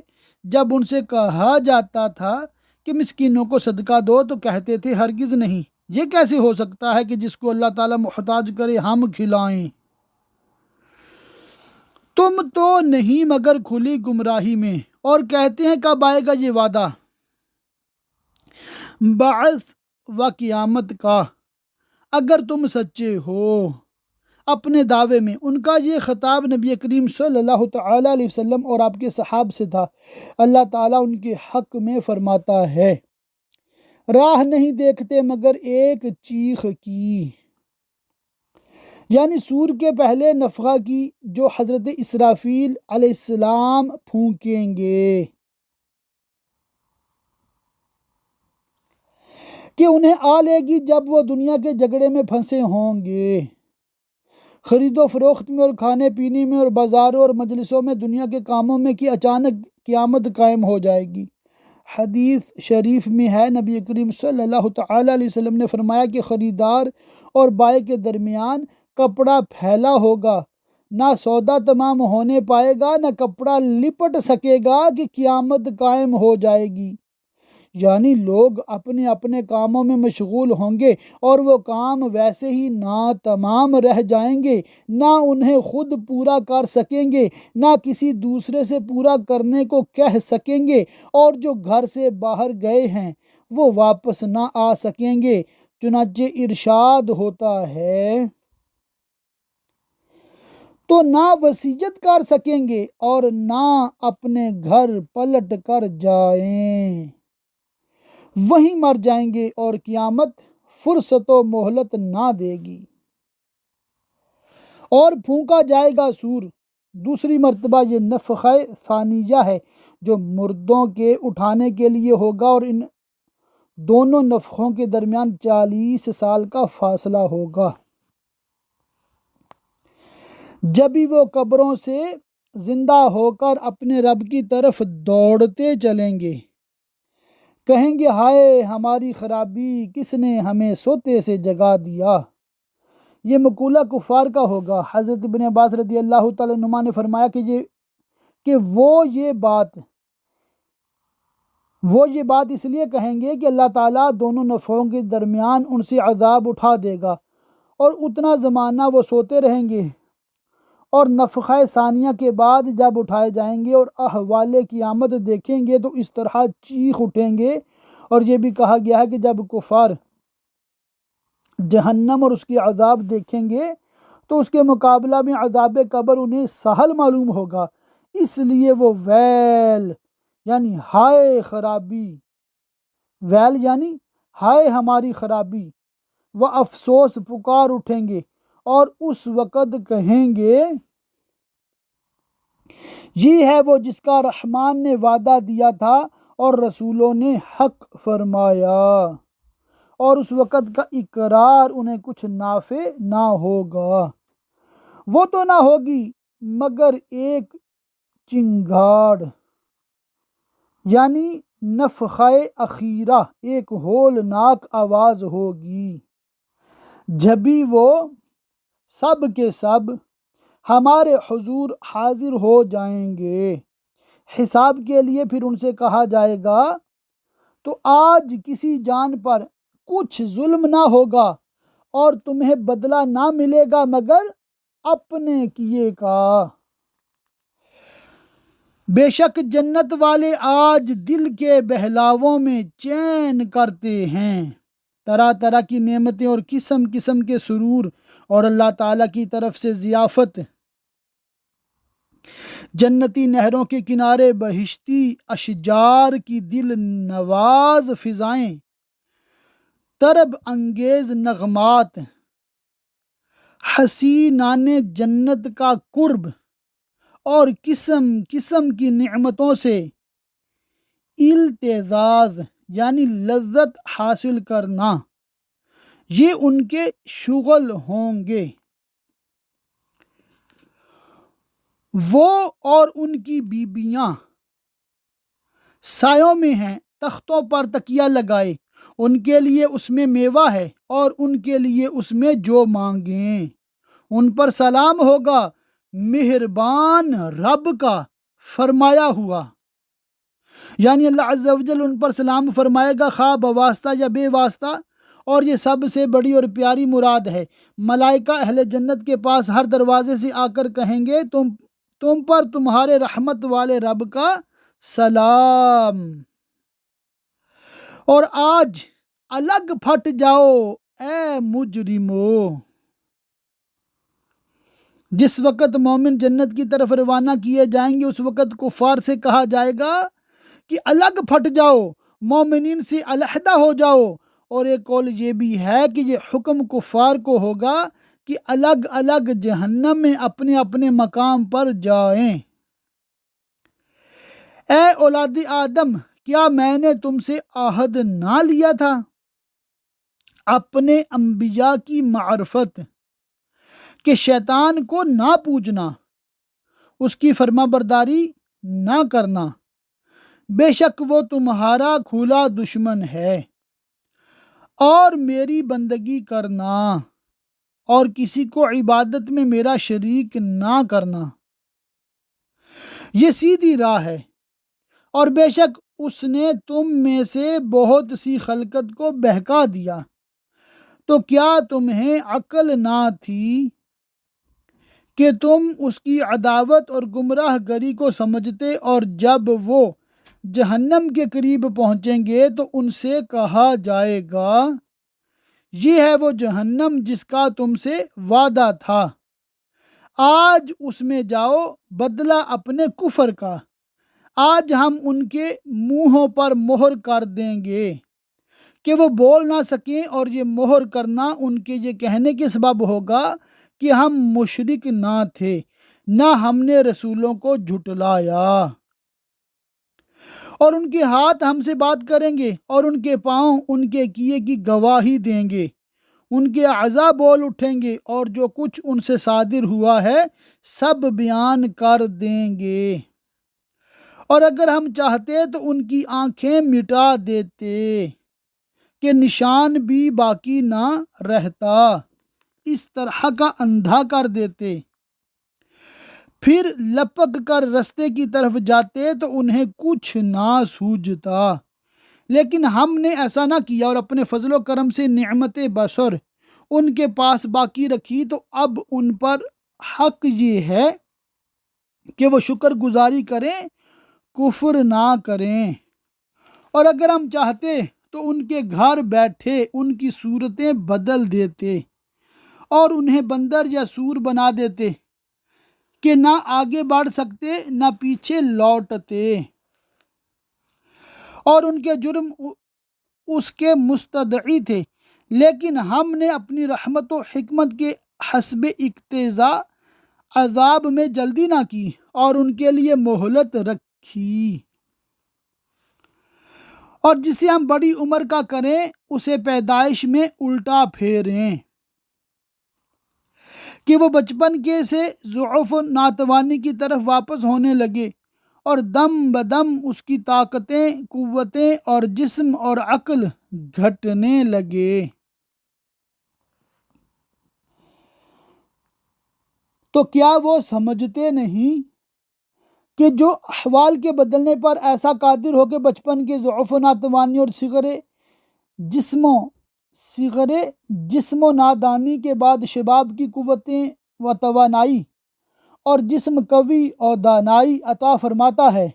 جب ان سے کہا جاتا تھا کہ مسکینوں کو صدقہ دو تو کہتے تھے ہرگز نہیں، یہ کیسے ہو سکتا ہے کہ جس کو اللہ تعالیٰ محتاج کرے ہم کھلائیں؟ تم تو نہیں مگر کھلی گمراہی میں۔ اور کہتے ہیں کب آئے گا یہ وعدہ بعث و قیامت کا اگر تم سچے ہو اپنے دعوے میں۔ ان کا یہ خطاب نبی کریم صلی اللہ تعالیٰ علیہ وسلم اور آپ کے صحاب سے تھا۔ اللہ تعالیٰ ان کے حق میں فرماتا ہے راہ نہیں دیکھتے مگر ایک چیخ کی، یعنی سور کے پہلے نفخہ کی جو حضرت اسرافیل علیہ السلام پھونکیں گے کہ انہیں آ لے گی جب وہ دنیا کے جھگڑے میں پھنسے ہوں گے، خرید و فروخت میں اور کھانے پینے میں اور بازاروں اور مجلسوں میں دنیا کے کاموں میں کہ اچانک قیامت قائم ہو جائے گی۔ حدیث شریف میں ہے نبی کریم صلی اللہ تعالیٰ علیہ وسلم نے فرمایا کہ خریدار اور بائع کے درمیان کپڑا پھیلا ہوگا، نہ سودا تمام ہونے پائے گا نہ کپڑا لپٹ سکے گا کہ قیامت قائم ہو جائے گی، یعنی لوگ اپنے اپنے کاموں میں مشغول ہوں گے اور وہ کام ویسے ہی ناتمام رہ جائیں گے، نہ انہیں خود پورا کر سکیں گے نہ کسی دوسرے سے پورا کرنے کو کہہ سکیں گے، اور جو گھر سے باہر گئے ہیں وہ واپس نہ آ سکیں گے۔ چنانچہ ارشاد ہوتا ہے تو نہ وصیت کر سکیں گے اور نہ اپنے گھر پلٹ کر جائیں، وہیں مر جائیں گے اور قیامت فرصت و مہلت نہ دے گی۔ اور پھونکا جائے گا سور، دوسری مرتبہ یہ نفخہ ثانیہ ہے جو مردوں کے اٹھانے کے لیے ہوگا، اور ان دونوں نفخوں کے درمیان 40 سال کا فاصلہ ہوگا۔ جبھی وہ قبروں سے زندہ ہو کر اپنے رب کی طرف دوڑتے چلیں گے، کہیں گے ہائے ہماری خرابی، کس نے ہمیں سوتے سے جگا دیا۔ یہ مقولہ کفار کا ہوگا۔ حضرت ابن عباس رضی اللہ تعالیٰ عنہما نے فرمایا کہ وہ یہ بات اس لیے کہیں گے کہ اللہ تعالیٰ دونوں نفخوں کے درمیان ان سے عذاب اٹھا دے گا اور اتنا زمانہ وہ سوتے رہیں گے، اور نفخہ ثانیہ کے بعد جب اٹھائے جائیں گے اور احوال قیامت دیکھیں گے تو اس طرح چیخ اٹھیں گے۔ اور یہ بھی کہا گیا ہے کہ جب کفار جہنم اور اس کی عذاب دیکھیں گے تو اس کے مقابلہ میں عذاب قبر انہیں سہل معلوم ہوگا، اس لیے وہ ویل یعنی ہائے خرابی، ویل یعنی ہائے ہماری خرابی، وہ افسوس پکار اٹھیں گے اور اس وقت کہیں گے یہ ہے وہ جس کا رحمان نے وعدہ دیا تھا اور رسولوں نے حق فرمایا، اور اس وقت کا اقرار انہیں کچھ نافع نہ ہوگا۔ وہ تو نہ ہوگی مگر ایک چنگھاڑ یعنی نفخہ اخیرہ، ایک ہولناک آواز ہوگی، جبھی وہ سب کے سب ہمارے حضور حاضر ہو جائیں گے حساب کے لیے۔ پھر ان سے کہا جائے گا تو آج کسی جان پر کچھ ظلم نہ ہوگا اور تمہیں بدلہ نہ ملے گا مگر اپنے کیے کا۔ بے شک جنت والے آج دل کے بہلاووں میں چین کرتے ہیں، طرح طرح کی نعمتیں اور قسم قسم کے سرور اور اللہ تعالیٰ کی طرف سے ضیافت، جنتی نہروں کے کنارے بہشتی اشجار کی دل نواز فضائیں، طرب انگیز نغمات، حسینان جنت کا قرب اور قسم قسم کی نعمتوں سے التذاذ یعنی لذت حاصل کرنا، یہ ان کے شغل ہوں گے۔ وہ اور ان کی بیویاں سایوں میں ہیں، تختوں پر تکیہ لگائے، ان کے لیے اس میں میوہ ہے اور ان کے لیے اس میں جو مانگیں۔ ان پر سلام ہوگا مہربان رب کا فرمایا ہوا، یعنی اللہ عز و جل ان پر سلام فرمائے گا خواہ بواسطہ یا بے واسطہ، اور یہ سب سے بڑی اور پیاری مراد ہے۔ ملائکہ اہل جنت کے پاس ہر دروازے سے آ کر کہیں گے تم پر تمہارے رحمت والے رب کا سلام، اور آج الگ پھٹ جاؤ اے مجرمو۔ جس وقت مومن جنت کی طرف روانہ کیے جائیں گے اس وقت کفار سے کہا جائے گا کہ الگ پھٹ جاؤ، مومنین سے علیحدہ ہو جاؤ، اور ایک قول یہ بھی ہے کہ یہ حکم کفار کو ہوگا کہ الگ الگ جہنم میں اپنے اپنے مقام پر جائیں۔ اے اولاد آدم، کیا میں نے تم سے عہد نہ لیا تھا اپنے انبیاء کی معرفت، کہ شیطان کو نہ پوجنا، اس کی فرما برداری نہ کرنا، بے شک وہ تمہارا کھلا دشمن ہے، اور میری بندگی کرنا اور کسی کو عبادت میں میرا شریک نہ کرنا، یہ سیدھی راہ ہے، اور بے شک اس نے تم میں سے بہت سی خلقت کو بہکا دیا، تو کیا تمہیں عقل نہ تھی کہ تم اس کی عداوت اور گمراہ گری کو سمجھتے؟ اور جب وہ جہنم کے قریب پہنچیں گے تو ان سے کہا جائے گا یہ ہے وہ جہنم جس کا تم سے وعدہ تھا، آج اس میں جاؤ بدلہ اپنے کفر کا، آج ہم ان کے منہوں پر مہر کر دیں گے کہ وہ بول نہ سکیں، اور یہ مہر کرنا ان کے یہ کہنے کے سبب ہوگا کہ ہم مشرک نہ تھے، نہ ہم نے رسولوں کو جھٹلایا، اور ان کے ہاتھ ہم سے بات کریں گے اور ان کے پاؤں ان کے کیے کی گواہی دیں گے، ان کے اعضاء بول اٹھیں گے اور جو کچھ ان سے صادر ہوا ہے سب بیان کر دیں گے، اور اگر ہم چاہتے تو ان کی آنکھیں مٹا دیتے کہ نشان بھی باقی نہ رہتا، اس طرح کا اندھا کر دیتے، پھر لپک کر رستے کی طرف جاتے تو انہیں کچھ نہ سوجھتا، لیکن ہم نے ایسا نہ کیا اور اپنے فضل و کرم سے نعمت بصر ان کے پاس باقی رکھی، تو اب ان پر حق یہ ہے کہ وہ شکر گزاری کریں، کفر نہ کریں۔ اور اگر ہم چاہتے تو ان کے گھر بیٹھے ان کی صورتیں بدل دیتے اور انہیں بندر یا سور بنا دیتے کہ نہ آگے بڑھ سکتے نہ پیچھے لوٹتے، اور ان کے جرم اس کے مستدعی تھے، لیکن ہم نے اپنی رحمت و حکمت کے حسب اقتضاء عذاب میں جلدی نہ کی اور ان کے لیے مہلت رکھی۔ اور جسے ہم بڑی عمر کا کریں اسے پیدائش میں الٹا پھیریں کہ وہ بچپن کے سے ضعف و ناتوانی کی طرف واپس ہونے لگے، اور دم بدم اس کی طاقتیں، قوتیں اور جسم اور عقل گھٹنے لگے۔ تو کیا وہ سمجھتے نہیں کہ جو احوال کے بدلنے پر ایسا قادر ہو کہ بچپن کے ضعف و ناتوانی اور صغر جسم و نادانی کے بعد شباب کی قوتیں و توانائی اور جسم قوی اور دانائی عطا فرماتا ہے،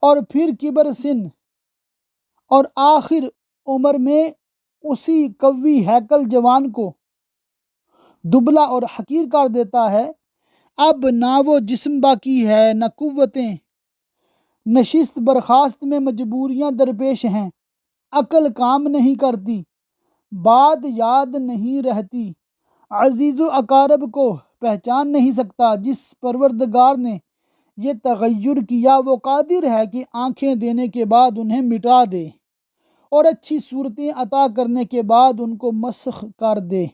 اور پھر کبر سن اور آخر عمر میں اسی قوی ہیکل جوان کو دبلا اور حقیر کر دیتا ہے، اب نہ وہ جسم باقی ہے نہ قوتیں، نشست برخاست میں مجبوریاں درپیش ہیں، عقل کام نہیں کرتی، بات یاد نہیں رہتی، عزیز و اقارب کو پہچان نہیں سکتا۔ جس پروردگار نے یہ تغیر کیا وہ قادر ہے کہ آنکھیں دینے کے بعد انہیں مٹا دے اور اچھی صورتیں عطا کرنے کے بعد ان کو مسخ کر دے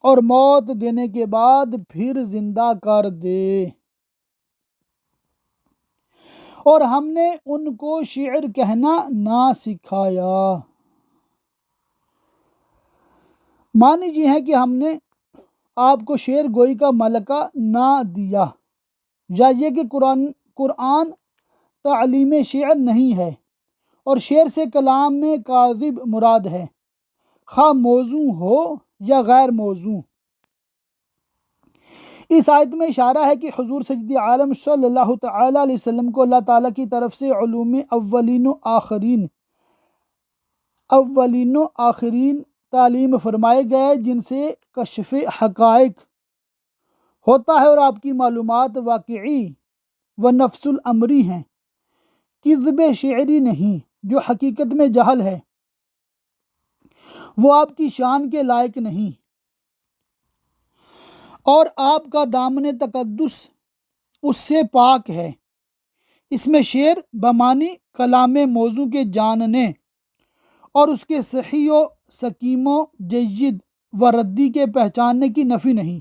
اور موت دینے کے بعد پھر زندہ کر دے۔ اور ہم نے ان کو شعر کہنا نہ سکھایا۔ معنی یہ ہے کہ ہم نے آپ کو شعر گوئی کا ملکہ نہ دیا، یا یہ کہ قرآن تعلیم شعر نہیں ہے، اور شعر سے کلام میں کاذب مراد ہے، خواہ موزوں ہو یا غیر موزوں۔ اس آیت میں اشارہ ہے کہ حضور سید عالم صلی اللہ تعالیٰ علیہ وسلم کو اللہ تعالیٰ کی طرف سے علوم اولین و آخرین تعلیم فرمائے گئے، جن سے کشف حقائق ہوتا ہے، اور آپ کی معلومات واقعی و نفس الامری ہیں، کذب شعری نہیں۔ جو حقیقت میں جہل ہے وہ آپ کی شان کے لائق نہیں، اور آپ کا دامن تقدس اس سے پاک ہے۔ اس میں شعر بمعنی کلام موضوع کے جاننے اور اس کے صحیح و سقیم و جید و ردی کے پہچاننے کی نفی نہیں۔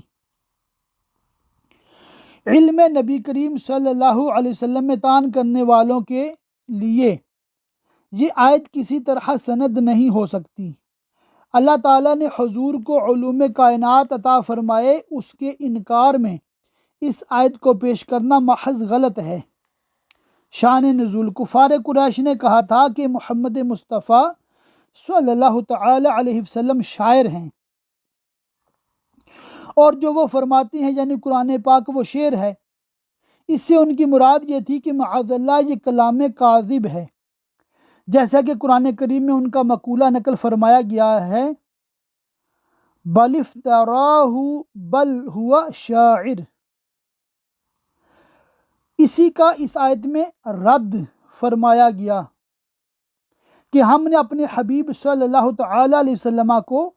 علم نبی کریم صلی اللہ علیہ وسلم میں طعن کرنے والوں کے لیے یہ آیت کسی طرح سند نہیں ہو سکتی۔ اللہ تعالیٰ نے حضور کو علوم کائنات عطا فرمائے، اس کے انکار میں اس آیت کو پیش کرنا محض غلط ہے۔ شان نزول: کفار قریش نے کہا تھا کہ محمد مصطفیٰ صلی اللہ تعالی علیہ وسلم شاعر ہیں، اور جو وہ فرماتی ہیں یعنی قرآن پاک وہ شعر ہے۔ اس سے ان کی مراد یہ تھی کہ معاذ اللہ یہ کلام کاذب ہے، جیسا کہ قرآن کریم میں ان کا مقولہ نقل فرمایا گیا ہے، بل افتراہ بل ہوا شاعر۔ اسی کا اس آیت میں رد فرمایا گیا کہ ہم نے اپنے حبیب صلی اللہ تعالی علیہ وسلم کو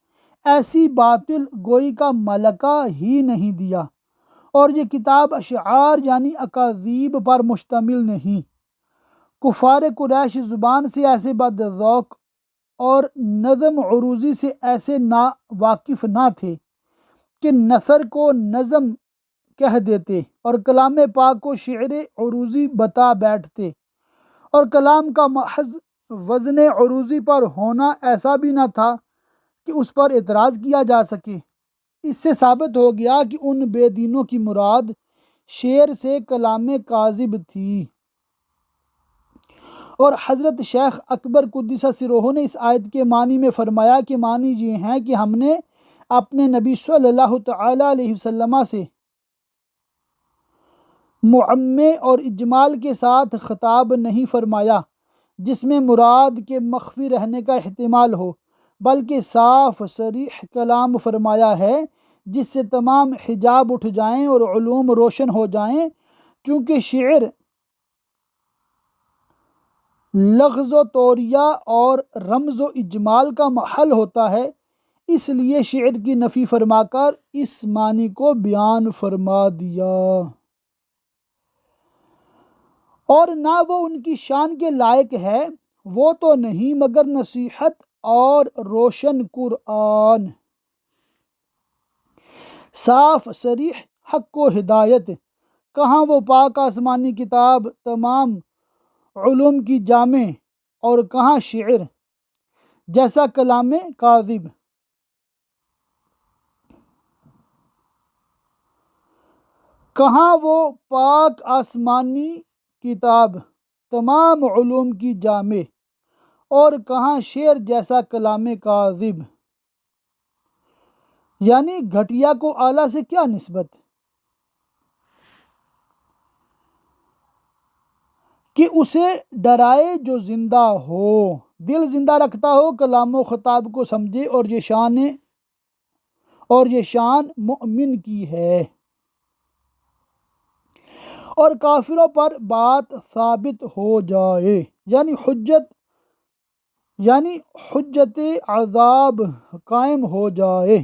ایسی باطل گوئی کا ملکہ ہی نہیں دیا، اور یہ کتاب اشعار یعنی اکاذیب پر مشتمل نہیں۔ کفار قریش زبان سے ایسے بد ذوق اور نظم عروضی سے ایسے نا واقف نہ تھے کہ نثر کو نظم کہہ دیتے اور کلام پاک کو شعر عروضی بتا بیٹھتے، اور کلام کا محض وزن عروضی پر ہونا ایسا بھی نہ تھا کہ اس پر اعتراض کیا جا سکے۔ اس سے ثابت ہو گیا کہ ان بے دینوں کی مراد شعر سے کلام کاذب تھی، اور حضرت شیخ اکبر قدس سرہ نے اس آیت کے معنی میں فرمایا کہ معنی یہ ہیں کہ ہم نے اپنے نبی صلی اللہ تعالیٰ علیہ وسلم سے معمے اور اجمال کے ساتھ خطاب نہیں فرمایا جس میں مراد کے مخفی رہنے کا احتمال ہو، بلکہ صاف صریح کلام فرمایا ہے جس سے تمام حجاب اٹھ جائیں اور علوم روشن ہو جائیں۔ چونکہ شعر لغز و طوریہ اور رمز و اجمال کا محل ہوتا ہے، اس لیے شعر کی نفی فرما کر اس معنی کو بیان فرما دیا، اور نہ وہ ان کی شان کے لائق ہے، وہ تو نہیں مگر نصیحت اور روشن قرآن، صاف صریح حق و ہدایت۔ کہاں وہ پاک آسمانی کتاب تمام علوم کی جامع، اور کہاں شعر جیسا کلام کاذب۔ کہاں وہ پاک آسمانی کتاب تمام علوم کی جامع، اور کہاں شعر جیسا کلام کاذب، یعنی گھٹیا کو اعلیٰ سے کیا نسبت کہ اسے ڈرائے جو زندہ ہو، دل زندہ رکھتا ہو، کلام و خطاب کو سمجھے، اور یہ شان مؤمن کی ہے، اور کافروں پر بات ثابت ہو جائے، یعنی حجت عذاب قائم ہو جائے۔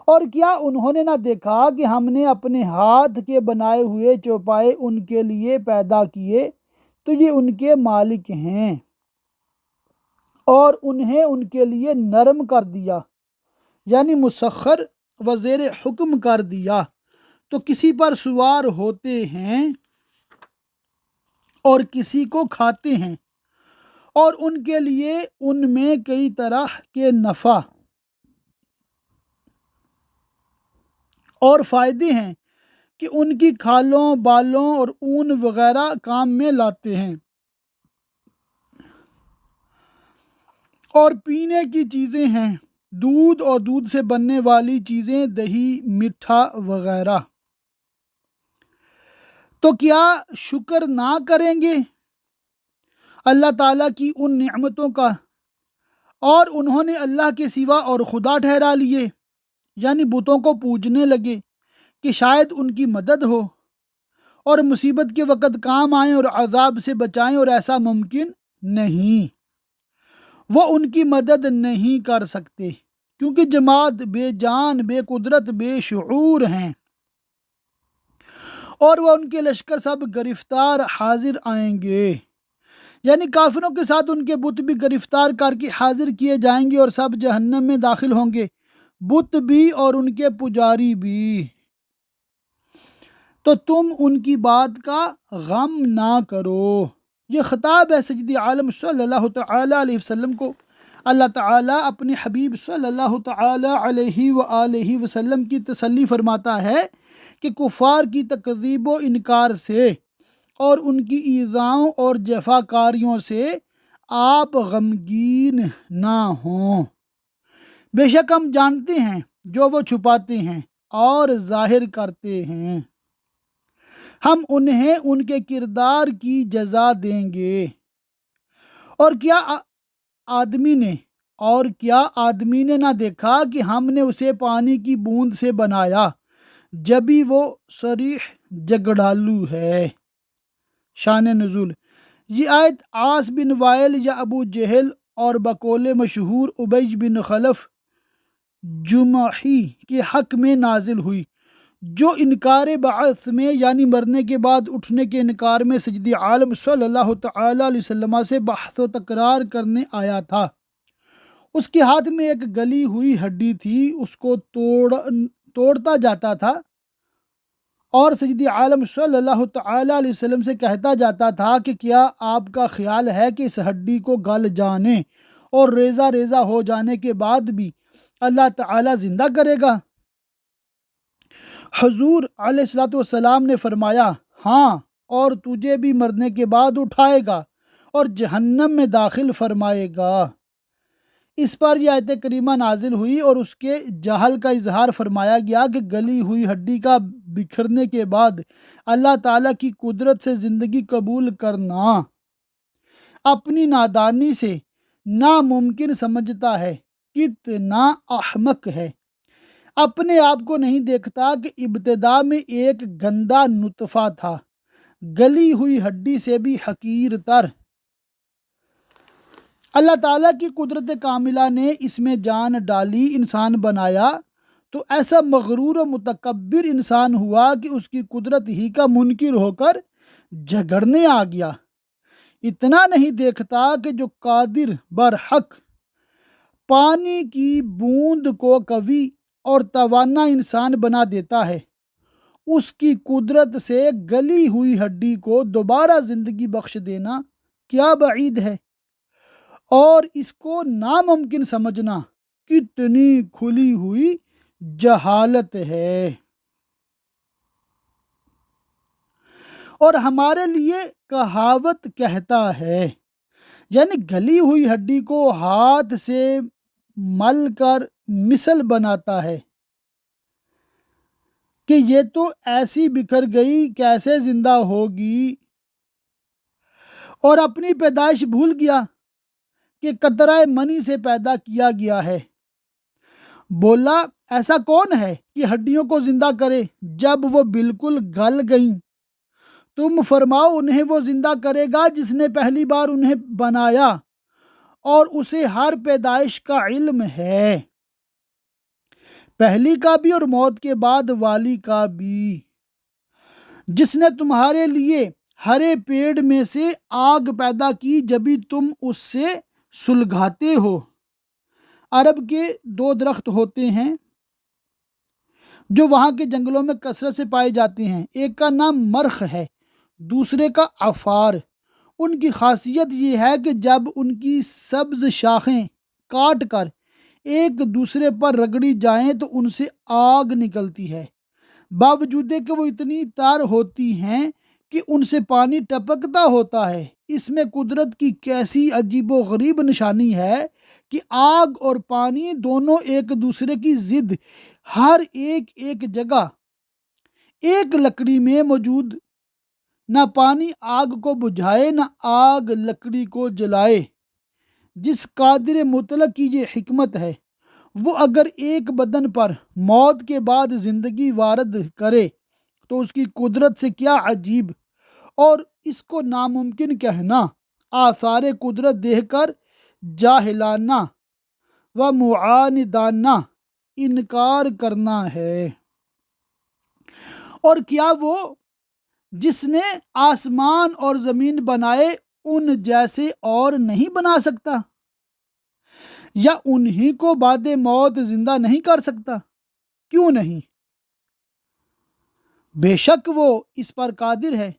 اور کیا انہوں نے نہ دیکھا کہ ہم نے اپنے ہاتھ کے بنائے ہوئے چوپائے ان کے لیے پیدا کیے، تو یہ ان کے مالک ہیں، اور انہیں ان کے لیے نرم کر دیا، یعنی مسخر و زیر حکم کر دیا، تو کسی پر سوار ہوتے ہیں اور کسی کو کھاتے ہیں، اور ان کے لیے ان میں کئی طرح کے نفع اور فائدے ہیں کہ ان کی کھالوں، بالوں اور اون وغیرہ کام میں لاتے ہیں، اور پینے کی چیزیں ہیں، دودھ اور دودھ سے بننے والی چیزیں، دہی، میٹھا وغیرہ۔ تو کیا شکر نہ کریں گے اللہ تعالیٰ کی ان نعمتوں کا، اور انہوں نے اللہ کے سوا اور خدا ٹھہرا لیے، یعنی بتوں کو پوجنے لگے کہ شاید ان کی مدد ہو اور مصیبت کے وقت کام آئیں اور عذاب سے بچائیں، اور ایسا ممکن نہیں، وہ ان کی مدد نہیں کر سکتے، کیونکہ جماد بے جان، بے قدرت، بے شعور ہیں، اور وہ ان کے لشکر سب گرفتار حاضر آئیں گے، یعنی کافروں کے ساتھ ان کے بت بھی گرفتار کر کے حاضر کیے جائیں گے، اور سب جہنم میں داخل ہوں گے، بت بھی اور ان کے پجاری بھی۔ تو تم ان کی بات کا غم نہ کرو۔ یہ خطاب ہے سید عالم صلی اللہ تعالیٰ علیہ وسلم کو۔ اللہ تعالیٰ اپنے حبیب صلی اللہ تعالیٰ علیہ وآلہ وسلم کی تسلی فرماتا ہے کہ کفار کی تکذیب و انکار سے اور ان کی ایذاؤں اور جفاکاریوں سے آپ غمگین نہ ہوں، بے شک ہم جانتے ہیں جو وہ چھپاتے ہیں اور ظاہر کرتے ہیں، ہم انہیں ان کے کردار کی جزا دیں گے۔ اور کیا آدمی نے نہ دیکھا کہ ہم نے اسے پانی کی بوند سے بنایا، جبھی وہ صریح جگڑالو ہے۔ شان نزول، یہ آیت عاص بن وائل یا ابو جہل اور بقول مشہور ابی بن خلف جمحی کے حق میں نازل ہوئی، جو انکار بعث میں یعنی مرنے کے بعد اٹھنے کے انکار میں سید عالم صلی اللہ تعالیٰ علیہ وسلم سے بحث و تکرار کرنے آیا تھا۔ اس کے ہاتھ میں ایک گلی ہوئی ہڈی تھی، اس کو توڑتا جاتا تھا اور سید عالم صلی اللہ تعالیٰ علیہ وسلم سے کہتا جاتا تھا کہ کیا آپ کا خیال ہے کہ اس ہڈی کو گل جانے اور ریزہ ریزہ ہو جانے کے بعد بھی اللہ تعالیٰ زندہ کرے گا؟ حضور علیہ الصلوۃ والسلام نے فرمایا، ہاں، اور تجھے بھی مرنے کے بعد اٹھائے گا، اور جہنم میں داخل فرمائے گا۔ اس پر یہ آیت کریمہ نازل ہوئی اور اس کے جہل کا اظہار فرمایا گیا کہ گلی ہوئی ہڈی کا بکھرنے کے بعد اللہ تعالیٰ کی قدرت سے زندگی قبول کرنا اپنی نادانی سے ناممکن سمجھتا ہے۔ کتنا احمق ہے، اپنے آپ کو نہیں دیکھتا کہ ابتدا میں ایک گندا نطفہ تھا، گلی ہوئی ہڈی سے بھی حقیر تر۔ اللہ تعالیٰ کی قدرت کاملہ نے اس میں جان ڈالی، انسان بنایا، تو ایسا مغرور و متکبر انسان ہوا کہ اس کی قدرت ہی کا منکر ہو کر جھگڑنے آ گیا۔ اتنا نہیں دیکھتا کہ جو قادر برحق پانی کی بوند کو قوی اور توانا انسان بنا دیتا ہے، اس کی قدرت سے گلی ہوئی ہڈی کو دوبارہ زندگی بخش دینا کیا بعید ہے، اور اس کو ناممکن سمجھنا کتنی کھلی ہوئی جہالت ہے۔ اور ہمارے لیے کہاوت کہتا ہے، یعنی گلی ہوئی ہڈی کو ہاتھ سے مل کر مثل بناتا ہے کہ یہ تو ایسی بکھر گئی، کیسے زندہ ہوگی، اور اپنی پیدائش بھول گیا کہ قطرہ منی سے پیدا کیا گیا ہے۔ بولا ایسا کون ہے کہ ہڈیوں کو زندہ کرے جب وہ بالکل گل گئیں؟ تم فرماؤ انہیں وہ زندہ کرے گا جس نے پہلی بار انہیں بنایا، اور اسے ہر پیدائش کا علم ہے، پہلی کا بھی اور موت کے بعد والی کا بھی، جس نے تمہارے لیے ہرے پیڑ میں سے آگ پیدا کی جبھی تم اس سے سلگاتے ہو۔ عرب کے 2 درخت ہوتے ہیں جو وہاں کے جنگلوں میں کثرت سے پائے جاتے ہیں، ایک کا نام مرخ ہے، دوسرے کا عفار۔ ان کی خاصیت یہ ہے کہ جب ان کی سبز شاخیں کاٹ کر ایک دوسرے پر رگڑی جائیں تو ان سے آگ نکلتی ہے، باوجود کہ وہ اتنی تار ہوتی ہیں کہ ان سے پانی ٹپکتا ہوتا ہے۔ اس میں قدرت کی کیسی عجیب و غریب نشانی ہے کہ آگ اور پانی دونوں ایک دوسرے کی ضد ہر ایک جگہ ایک لکڑی میں موجود، نہ پانی آگ کو بجھائے نہ آگ لکڑی کو جلائے۔ جس قادر مطلق کی یہ حکمت ہے، وہ اگر ایک بدن پر موت کے بعد زندگی وارد کرے تو اس کی قدرت سے کیا عجیب، اور اس کو ناممکن کہنا آثار قدرت دیکھ کر جاہلانہ و معاندانہ انکار کرنا ہے۔ اور کیا وہ جس نے آسمان اور زمین بنائے ان جیسے اور نہیں بنا سکتا، یا انہی کو بعد موت زندہ نہیں کر سکتا؟ کیوں نہیں؟ بے شک وہ اس پر قادر ہے،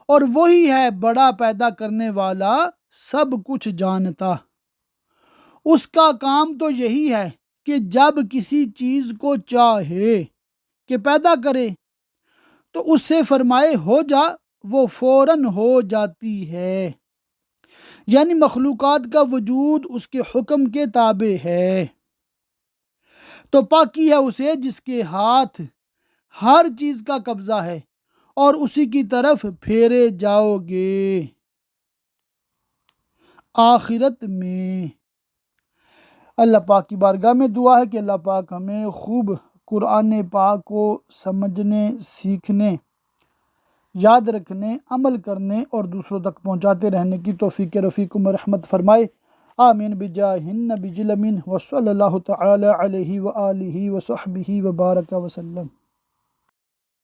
اور وہی ہے بڑا پیدا کرنے والا، سب کچھ جانتا۔ اس کا کام تو یہی ہے کہ جب کسی چیز کو چاہے کہ پیدا کرے تو اس سے فرمائے ہو جا، وہ فوراً ہو جاتی ہے، یعنی مخلوقات کا وجود اس کے حکم کے تابع ہے۔ تو پاکی ہے اسے جس کے ہاتھ ہر چیز کا قبضہ ہے، اور اسی کی طرف پھیرے جاؤ گے آخرت میں۔ اللہ پاک کی بارگاہ میں دعا ہے کہ اللہ پاک ہمیں خوب قرآن پاک کو سمجھنے، سیکھنے، یاد رکھنے، عمل کرنے اور دوسروں تک پہنچاتے رہنے کی توفیق رفیق و رحمت فرمائے۔ آمین بجاہ النبی الامین وصلی اللہ تعالی علیہ وآلہ وصحبہ وبارک وسلم۔